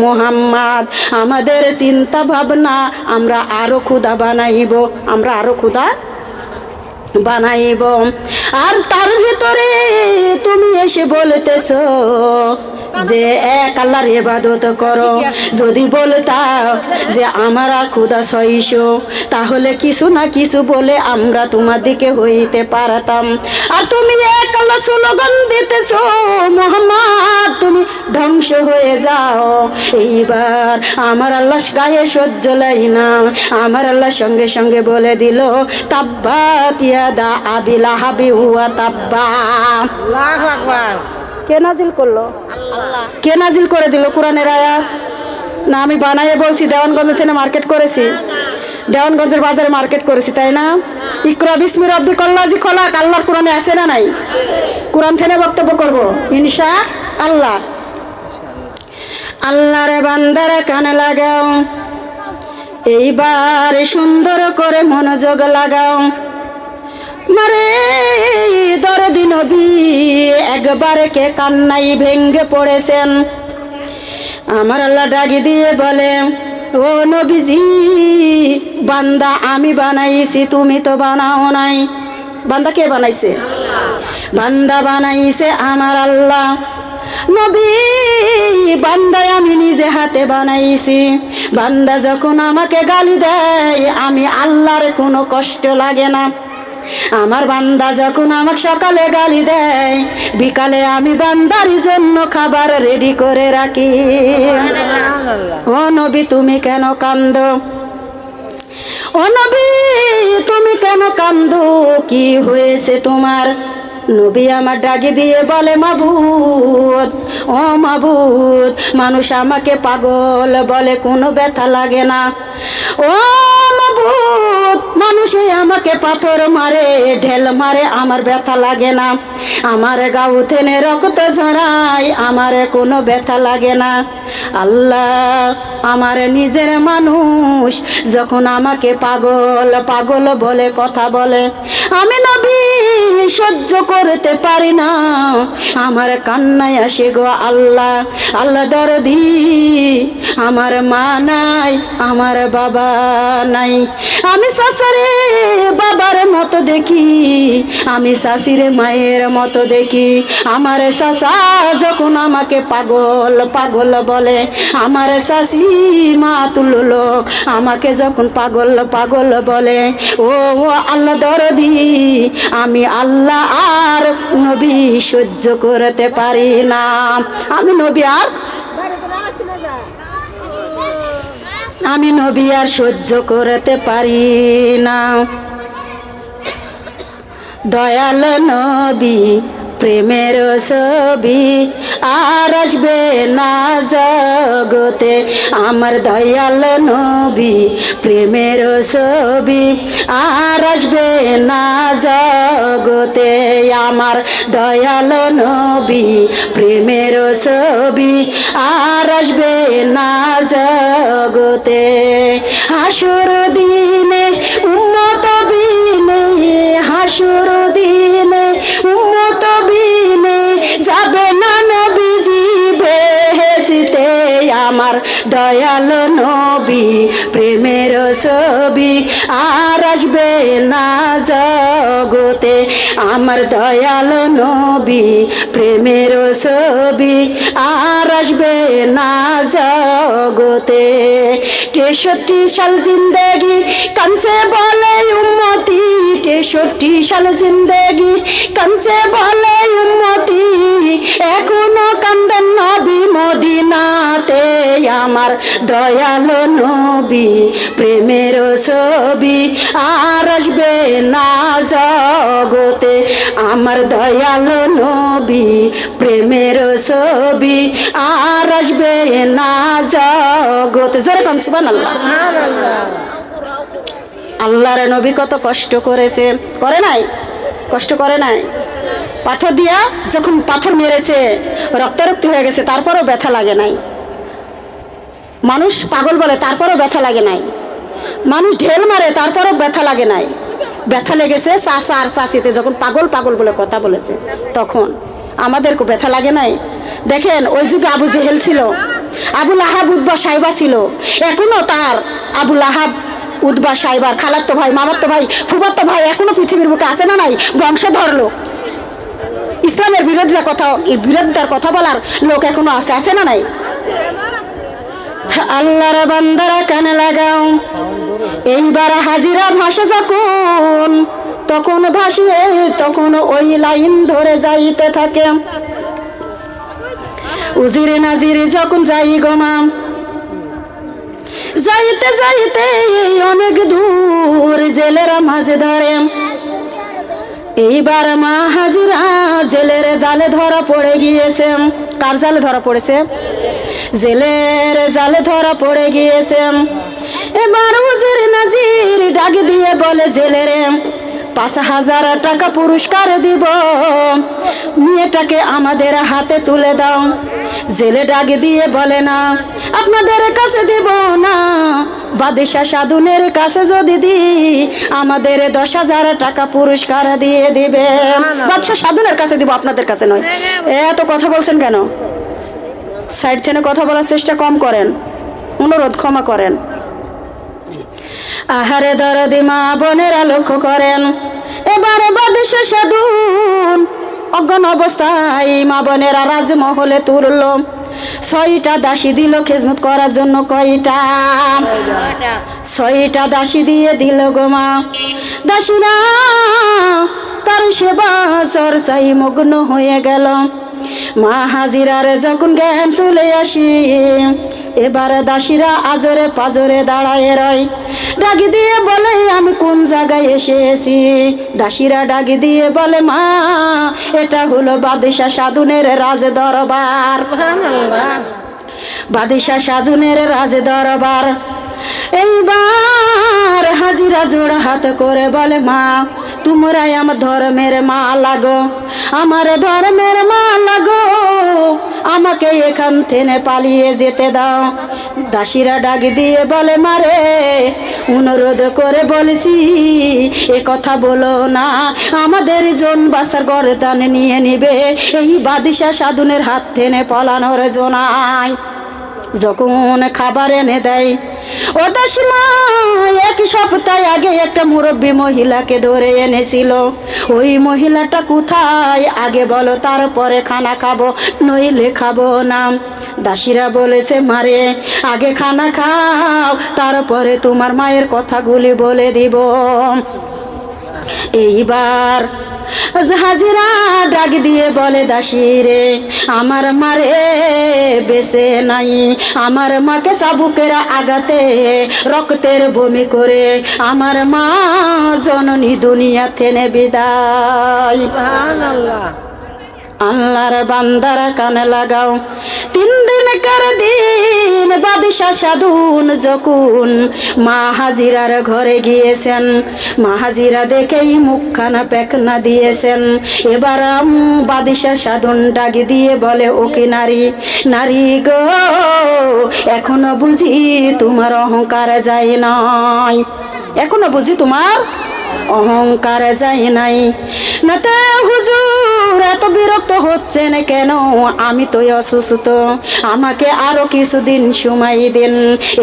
মোহাম্মদ, আমাদের চিন্তা ভাবনা, আমরা আরো খুদা বানাইব, আমরা আরো খুদা বানাইব। আর তার ভিতরে তুমি এসে বলতেছো যে এক আল্লাহর ইবাদত করো। যদি বলতা যে আমরা খুদা 600, তাহলে কিছু না কিছু বলে আমরা তোমার দিকে হইতে পারতাম। আর তুমি এক আল্লাহ স্লোগান দিতেছো, মোহাম্মদ তুমি ধ্বংস হয়ে যাও। এইবার আমার আল্লাহ গায়ে সহ্য লাই না, আমার আল্লাহ সঙ্গে সঙ্গে বলে দিল, তাব্বাত ইয়াদা আবি লাহাবি ওয়া তাব্বা। আল্লাহু আকবার। কে নাজিল করলো? আল্লাহ। কে নাজিল করে দিল কোরআনের আয়াত? না আমি বানাইয়ে বলছি, দেওয়ানগঞ্জ থেকে মার্কেট করেছি, দেওয়ানগঞ্জের বাজারে মার্কেট করেছি, তাই না? ইকরা বিসমি রাব্বিকাল্লাযী খলাক, আল্লাহর কোরআনে আছে না নাই? কোরআন থেকে বক্তব্য করব ইনশাআল্লাহ। আল্লাহর বান্দারা কানে লাগাও, এইবার সুন্দর করে মনোযোগ লাগাও। মারে দরদি নবী একবারে কে কান্নাই ভেঙ্গে পড়েছেন। আমার আল্লাহ ডাকি দিয়ে বলে, ও নবীজি, বান্দা আমি বানাইছি, তুমি তো বানাও নাই। বান্দা কে বানাইছে? বান্দা বানাইছে আমার আল্লাহ। নবী, বান্দায় আমি নিজে হাতে বানাইছি। বান্দা যখন আমাকে গালি দেয়, আমি আল্লাহর কোনো কষ্ট লাগে না। আমার বান্দা যখন আমাকে সকালে গালি দেয়, বিকালে আমি বান্দার জন্য খাবার রেডি করে রাখি। ও নবী, তুমি কেন কান্দো? ও নবী, তুমি কেন কান্দো? কি হয়েছে তোমার? নবী আমার ডাকি দিয়ে বলে, মাবুদ, ও মাবুদ, মানুষ আমাকে পাগল বলে, কোনো ব্যথা লাগে না। ও মাবুদ, মানুষে আমাকে পাথর মারে, ঢেল মারে, আমার ব্যথা লাগে না। আমার গাউ থেকে রক্ত ঝরায়, আমার কোনো ব্যথা লাগে না। আল্লাহ আমার নিজের মানুষ যখন আমাকে পাগল পাগল বলে, কথা বলে, আমি নবী সহ্য করতে পারি না, আমার কান্নায় আসে গো আল্লাহ। আল্লাহ দরদি, আমার মা নাই, আমার বাবা নাই, আমি শাশুড়ি বাবার মতো দেখি, আমি শাশুড়ি মায়ের মতো দেখি। আমার শাশা যখন আমাকে পাগল পাগল বলে, আমার শাশি মা তুললো আমাকে যখন পাগল পাগল বলে, ও আল্লাহ দরদি, আমি আল্লাহ আর নবী সহ্য করতে পারি না। আমি নবী আর সহ্য করতে পারি না। দয়াল নবী প্রেমের ছবি আর আসবে না জগতে আমার দয়াল নবী প্রেমের ছবি আর আসবে না জগতে আমার দয়াল নবী প্রেমের ছবি আর আসবে না জগতে হাসুর দিনে উম্মত বিনে হাসুর দিনে উম্মত বিনে যাবে না নবীজি বেহেশতে আমার দয়াল নবী প্রেমের ছবি আর আসবে না জগতে আমার দয়াল নবী প্রেমের ছবি আর আসবে না জগতে 63 সাল জিন্দেগি কাঞ্চে বলে উম্মতি 63 সাল জিন্দেগি কাঞ্চে বলে উম্মতি এখনো কান্দেন নবী মদিনাতে আমার দয়াল নবী প্রেমের ছবি আর আসবে না জগতে আমার দয়াল নবী প্রেমের ছবি আর আসবে না জগতে জোরে কোন সুবহানাল্লাহ আল্লাহর নবী কত কষ্ট করেছে করে নাই কষ্ট করে নাই পাথর দিয়া যখন পাথর মেরেছে রক্তারক্ত হয়ে গেছে তারপরও ব্যথা লাগে নাই মানুষ পাগল বলে তারপরও ব্যথা লাগে নাই মানুষ ঢেল মারে তারপরও ব্যথা লাগে নাই ব্যথা লেগেছে চাচা আর চাচিতে যখন পাগল পাগল বলে কথা বলেছে তখন আমাদেরকে ব্যথা লাগে নাই দেখেন ওই যুগে আবু জেহেল ছিল আবুল আহাব উতবা সাইবা ছিল এখনো তার আবুল আহাব উতবা সাইবার খালাতো ভাই মামাতো ভাই ফুফাতো ভাই এখনো পৃথিবীর বুকে আছে না নাই বংশধর লোক ইসলামের বিরোধিতার কথা বলার লোক এখনো আছে না নাই আল্লাহর বান্দারা কানে লাগাও এইবার হাজিরা ভাষা যখন তখন ভাসিয়ে তখন ওই লাইন ধরে যাইতে থাকে উজির নাজির যখন যাই গোমা যাইতে যাইতে অনেক দূর জেলের মাঝে ধরে এইবার মা হাজিরা জেলের জালে ধরা পড়ে গিয়েছে কার জালে ধরা পড়েছে জেলের জালে ধরা পড়ে গিয়েছে এবার উজির নাজির ডাক দিয়ে বলে জেলেরে 5,000 টাকা পুরস্কার দিব মেয়েটাকে আমাদের হাতে তুলে দাও জেলে ডাক দিয়ে বলে না আপনাদের কাছে দিব না বাদশা সাধুনের কাছে যদি দি আমাদের 10,000 টাকা পুরস্কার দিয়ে দিবে বাদশা সাধুনের কাছে দিব আপনাদের কাছে নয় এত কথা বলছেন কেন সাইড থেকে কথা বলার চেষ্টা কম করেন অনুরোধ ক্ষমা করেন আহারে দরদি মা বোনেরা লক্ষ্য করেন এবারে বাদশা সাধুন অজ্ঞান অবস্থায় মা বোনেরা রাজমহলে তুলল 6টা দাসী দিল খেজমত করার জন্য কয়টা 6টা দাসী দিয়ে দিল গো মা দাসীরা তার সেবা চর্চাই মগ্ন হয়ে গেল মা হাজিরার যখন জ্ঞান চলে আসি এবার দাসীরা আজরে পাজরে দাঁড়ায় রয় ডাকি দিয়ে বলে আমি কোন জায়গায় এসেছি দাসীরা ডাকি দিয়ে বলে মা এটা হলো বাদশা সাধুনের রাজ দরবার বাদশা সাধুনের রাজ দরবার এইবার হাজিরা জোড়া হাত করে বলে মা তোমরাই আমার ধর্মের মা লাগো আমার ধর্মের মা লাগো আমাকে এখান থেকে পালিয়ে যেতে দাও দাসীরা ডাক দিয়ে বলে মারে অনুরোধ করে বলেছি এ কথা বলো না আমাদের জন বাসার গর্দান নিয়ে নিবে এই বাদশা সাধুনের হাত থেকে পলানোর জোনায় যখন খাবার এনে দেয় ও দাসীমা 1 সপ্তাহ আগে একটা মুরব্বী মহিলাকে ধরে এনেছিল ওই মহিলাটা কোথায় আগে বলো তারপরে খানা খাবো নইলে খাবো না দাসীরা বলেছে মারে আগে খানা খাও তারপরে তোমার মায়ের কথাগুলি বলে দিব এইবার হাজিরা ডাক দিয়ে বলে দাসী রে আমার মারে বেঁচে নাই আমার মাকে চাবুকেরা আগাতে রক্তের বমি করে আমার মা জননী দুনিয়া থেকে বিদায় আল্লাহর বান্দারা কানে লাগাও, 3 দিনকার দিন বাদশা সাধুন যখন মা হাজিরার ঘরে গিয়েছেন, মা হাজিরা দেখেই মুখখানা পেকনা দিয়েছেন। এবার বাদশা সাধুন ডাক দিয়ে বলে, ওকে নারী, নারী গো, এখনো বুঝি তোমার অহংকার যায় নাই, এখনো বুঝি তোমার অহংকার যায় নাই। না তো হুজুর এত বিরক্ত হচ্ছেন কেন? আমি তো অসুস্থ, আমাকে আরো কিছুদিন সময় দিন।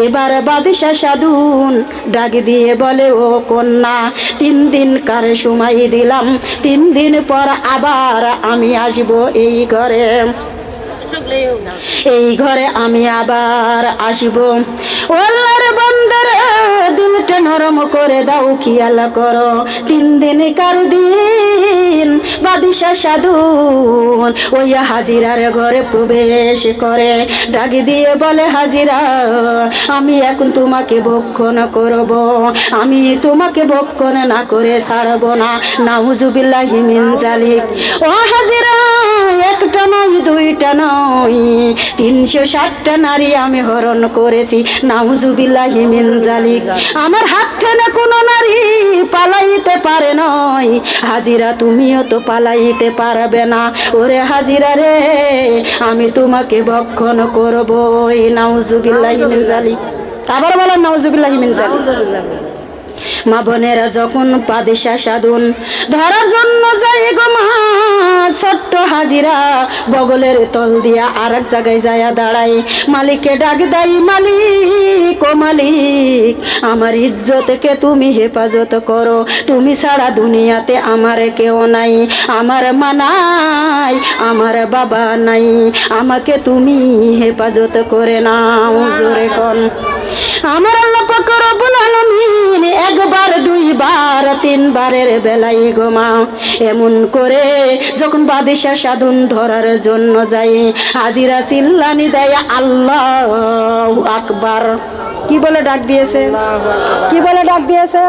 এবার বাদশা সাধুন ডাক দিয়ে বলে, ও কন্যা, 3 দিন কার সময় দিলাম, 3 দিন পর আবার আমি আসবো এই ঘরে, এই ঘরে আমি আবার আসব। আল্লাহর বান্দারা দিলটা নরম করে দাও, খেয়াল করো, 3 দিনকার দিন বাদশা সাধুন ওই হাজিরার ঘরে প্রবেশ করে, ডাক দিয়ে বলে, হাজিরা, আমি এখন তোমাকে ভক্ষণ করব, আমি তোমাকে ভক্ষণ না করে ছাড়ব না। নাউজুবিল্লাহি মিন জালিক। ও হাজিরা, একটা নয়, 2টা নয়, 360টা নারী আমি হরণ করেছি। নাউজুবিল্লাহি মিন জালিক। আমার হাত থেকে কোনো নারী পালাইতে পারে নয়। হাজিরা, তুমিও তো পালাইতে পারবে না। ওরে হাজিরা রে, আমি তোমাকে ভক্ষণ করব। নাউজুবিল্লাহি মিন জালিক। আবার বলেন নাউজুবিল্লাহি মিন জালিক। মা বোনেরা যখন বাদশা সাধুন ধরার জন্য যায় গো মা, ছোট্ট হাজিরা বগলের তল দিয়া আর এক জায়গায় যায় দাঁড়াই, মালিককে ডাক দেয়, মালিক, ও মালিক, আমার ইজ্জতকে তুমি হেফাজত করো, তুমি ছাড়া দুনিয়াতে আমার কেউ নাই, আমার মা নাই, আমার বাবা নাই, আমাকে তুমি হেফাজত করে নাও। জোরে কোন আমার আল্লাহ পাক রব্বুল আলামিন 1 বার 2 বার 3 বারের বেলায় গো মা এমন করে যখন বাদশা সাধুন ধরার জন্য যায়, হাজিরা চিল্লানি দেয়, আল্লাহু আকবার। কি বলে ডাক দিয়েছে? কি বলে ডাক দিয়েছে?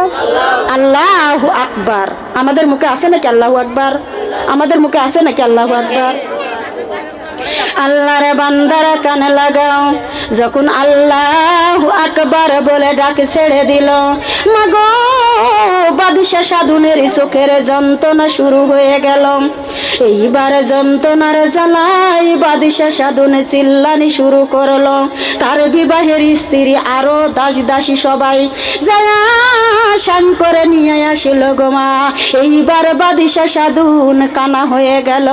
আল্লাহু আকবার। আমাদের মুখে আছে নাকি আল্লাহু আকবার? আমাদের মুখে আছে নাকি আল্লাহু আকবার? আল্লাহর বান্দারা কানে লাগাও, যখন আল্লাহু আকবার বলে ডাক ছেড়ে দিল, মাগো বাদশা সাধুনের চোখের যন্ত্রণা শুরু হয়ে গেল। এইবার যন্ত্রণার জ্বালাই বাদশা সাধুন চিল্লানি শুরু করলো। তার বিবাহের স্ত্রী আরো দাসী সবাই যায়া শান করে নিয়ে আসিল গো মা। এইবার বাদশা সাধুন কানা হয়ে গেল।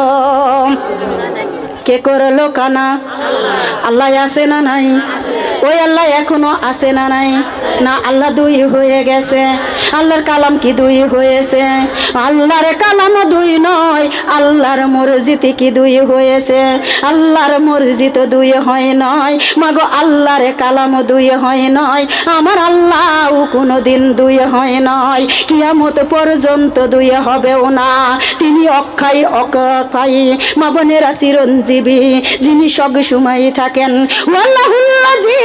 কে করলো কানা? আল্লাহ আছে না নাই? ওই আল্লাহ এখনো আছে না নাই? না, আল্লাহ 2 হয়ে গেছে। আল্লাহর কালাম কি 2 হয়েছে? আল্লাহর কালাম 2 নয়, আল্লাহর মর্জিত কি 2 হয়েছে? আল্লাহর মর্জিত 2 হয় নয় মাগো, আল্লাহর কালাম 2 হয় নয়, আমার আল্লাহ কোনোদিন 2 হয় নয়, কিয়ামত পর্যন্ত 2 হবেও না। তিনি অক্ষয় অক্ষয়, মা বোনেরা চিরঞ্জীবী, যিনি সব সময় থাকেন। ওয়াল্লাহুল্লাযী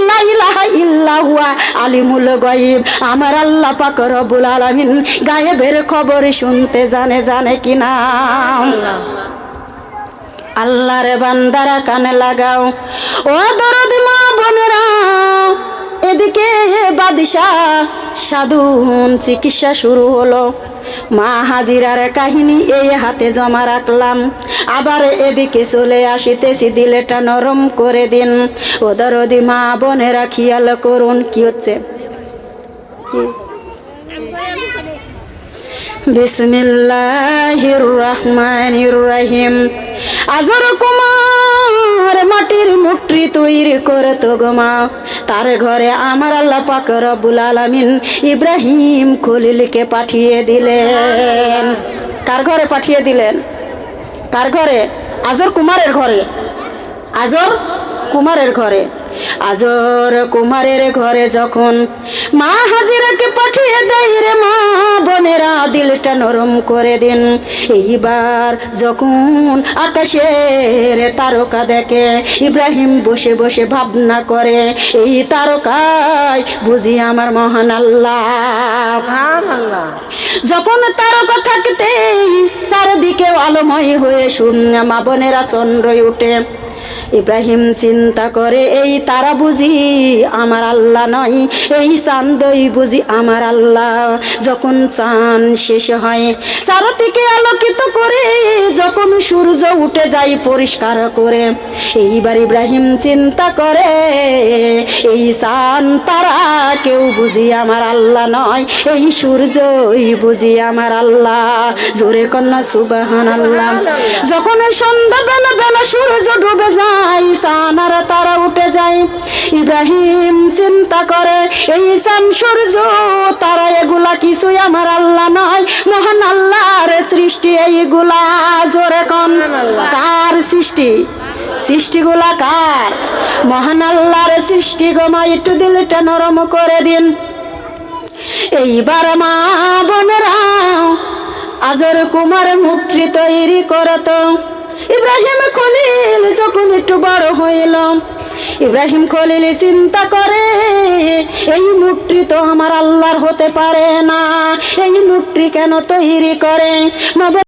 লা ইলাহা ইল্লা হুয়া আলিমুল গায়ব। আমার আল্লাহ পাক রব্বুল আলামিন গায়েবের খবর শুনতে জানে কিনা? আল্লাহর বান্দারা কানে লাগাও, ও দরদি মা বোনেরা, এদিকে বাদশা সাধুন চিকিৎসা শুরু হলো। মা হাজিরার কাহিনী এই হাতে জমা রাখলাম, আবার এদিকে চলে আসিতেছি, দিলেটা নরম করে দিন। ও দরদি মা বোনেরা খেয়াল করুন, কি হচ্ছে? বিসমিল্লাহির রহমানির রহিম। আজর কুমার মাটির মুঠি তৈরি করত গো মা, তার ঘরে আমার আল্লাহ পাক রব্বুল আলামিন ইব্রাহিম খলিলকে পাঠিয়ে দিলেন। কার ঘরে পাঠিয়ে দিলেন? কার ঘরে? আজর কুমারের ঘরে। আজর কুমারের ঘরে। আজর কুমারের ঘরে যখন মা হাজিরাকে পাঠিয়ে দেয় রে মা বোনেরা দিলটা নরম করে দিন। এইবার যখন আকাশের তারকা দেখে ইব্রাহিম বসে বসে ভাবনা করে এই তারকায় বুঝি আমার মহান আল্লাহ। সুবহানাল্লাহ। যখন তারকা থাকতেই চারদিকে আলোময় হয়ে শূন্য মা বোনেরা চন্দ্রই উঠে। ইব্রাহিম চিন্তা করে এই তারা বুঝি আমার আল্লাহ নয়, এই চাঁদই বুঝি আমার আল্লাহ। যখন চাঁদ শেষ হয় চারদিকে আলোকিত করে, যখন সূর্য উঠে যায় পরিষ্কার করে, এইবার ইব্রাহিম চিন্তা করে এই চাঁদ তারা কেউ বুঝি আমার আল্লাহ নয়, এই সূর্যই বুঝি আমার আল্লাহ। জোরে কন্যা সুবহানাল্লাহ। যখন সন্ধ্যা বেলা বেলা সূর্য ডুবে যায় চাঁদ আর তারা উঠে যায়, ইব্রাহিম চিন্তা করে এই চাঁদ সূর্য তারা এগুলা কিছুই আমার আল্লাহ নয়, মহান আল্লাহর সৃষ্টি এইগুলা। জোরে কোন কার সৃষ্টি? সৃষ্টিগুলা কার? মহান আল্লাহর সৃষ্টি গো মা, একটু দিলটা নরম করে দিন। এইবার মা বোনেরা আজর কুমার মূর্তি তৈরি করত। ইব্রাহিম খলিল যখন একটু বড় হইল, ইব্রাহিম খলিল চিন্তা করে এই মূর্তি তো আমার আল্লাহর হতে পারে না, এই মূর্তি কেন তৈরি করে?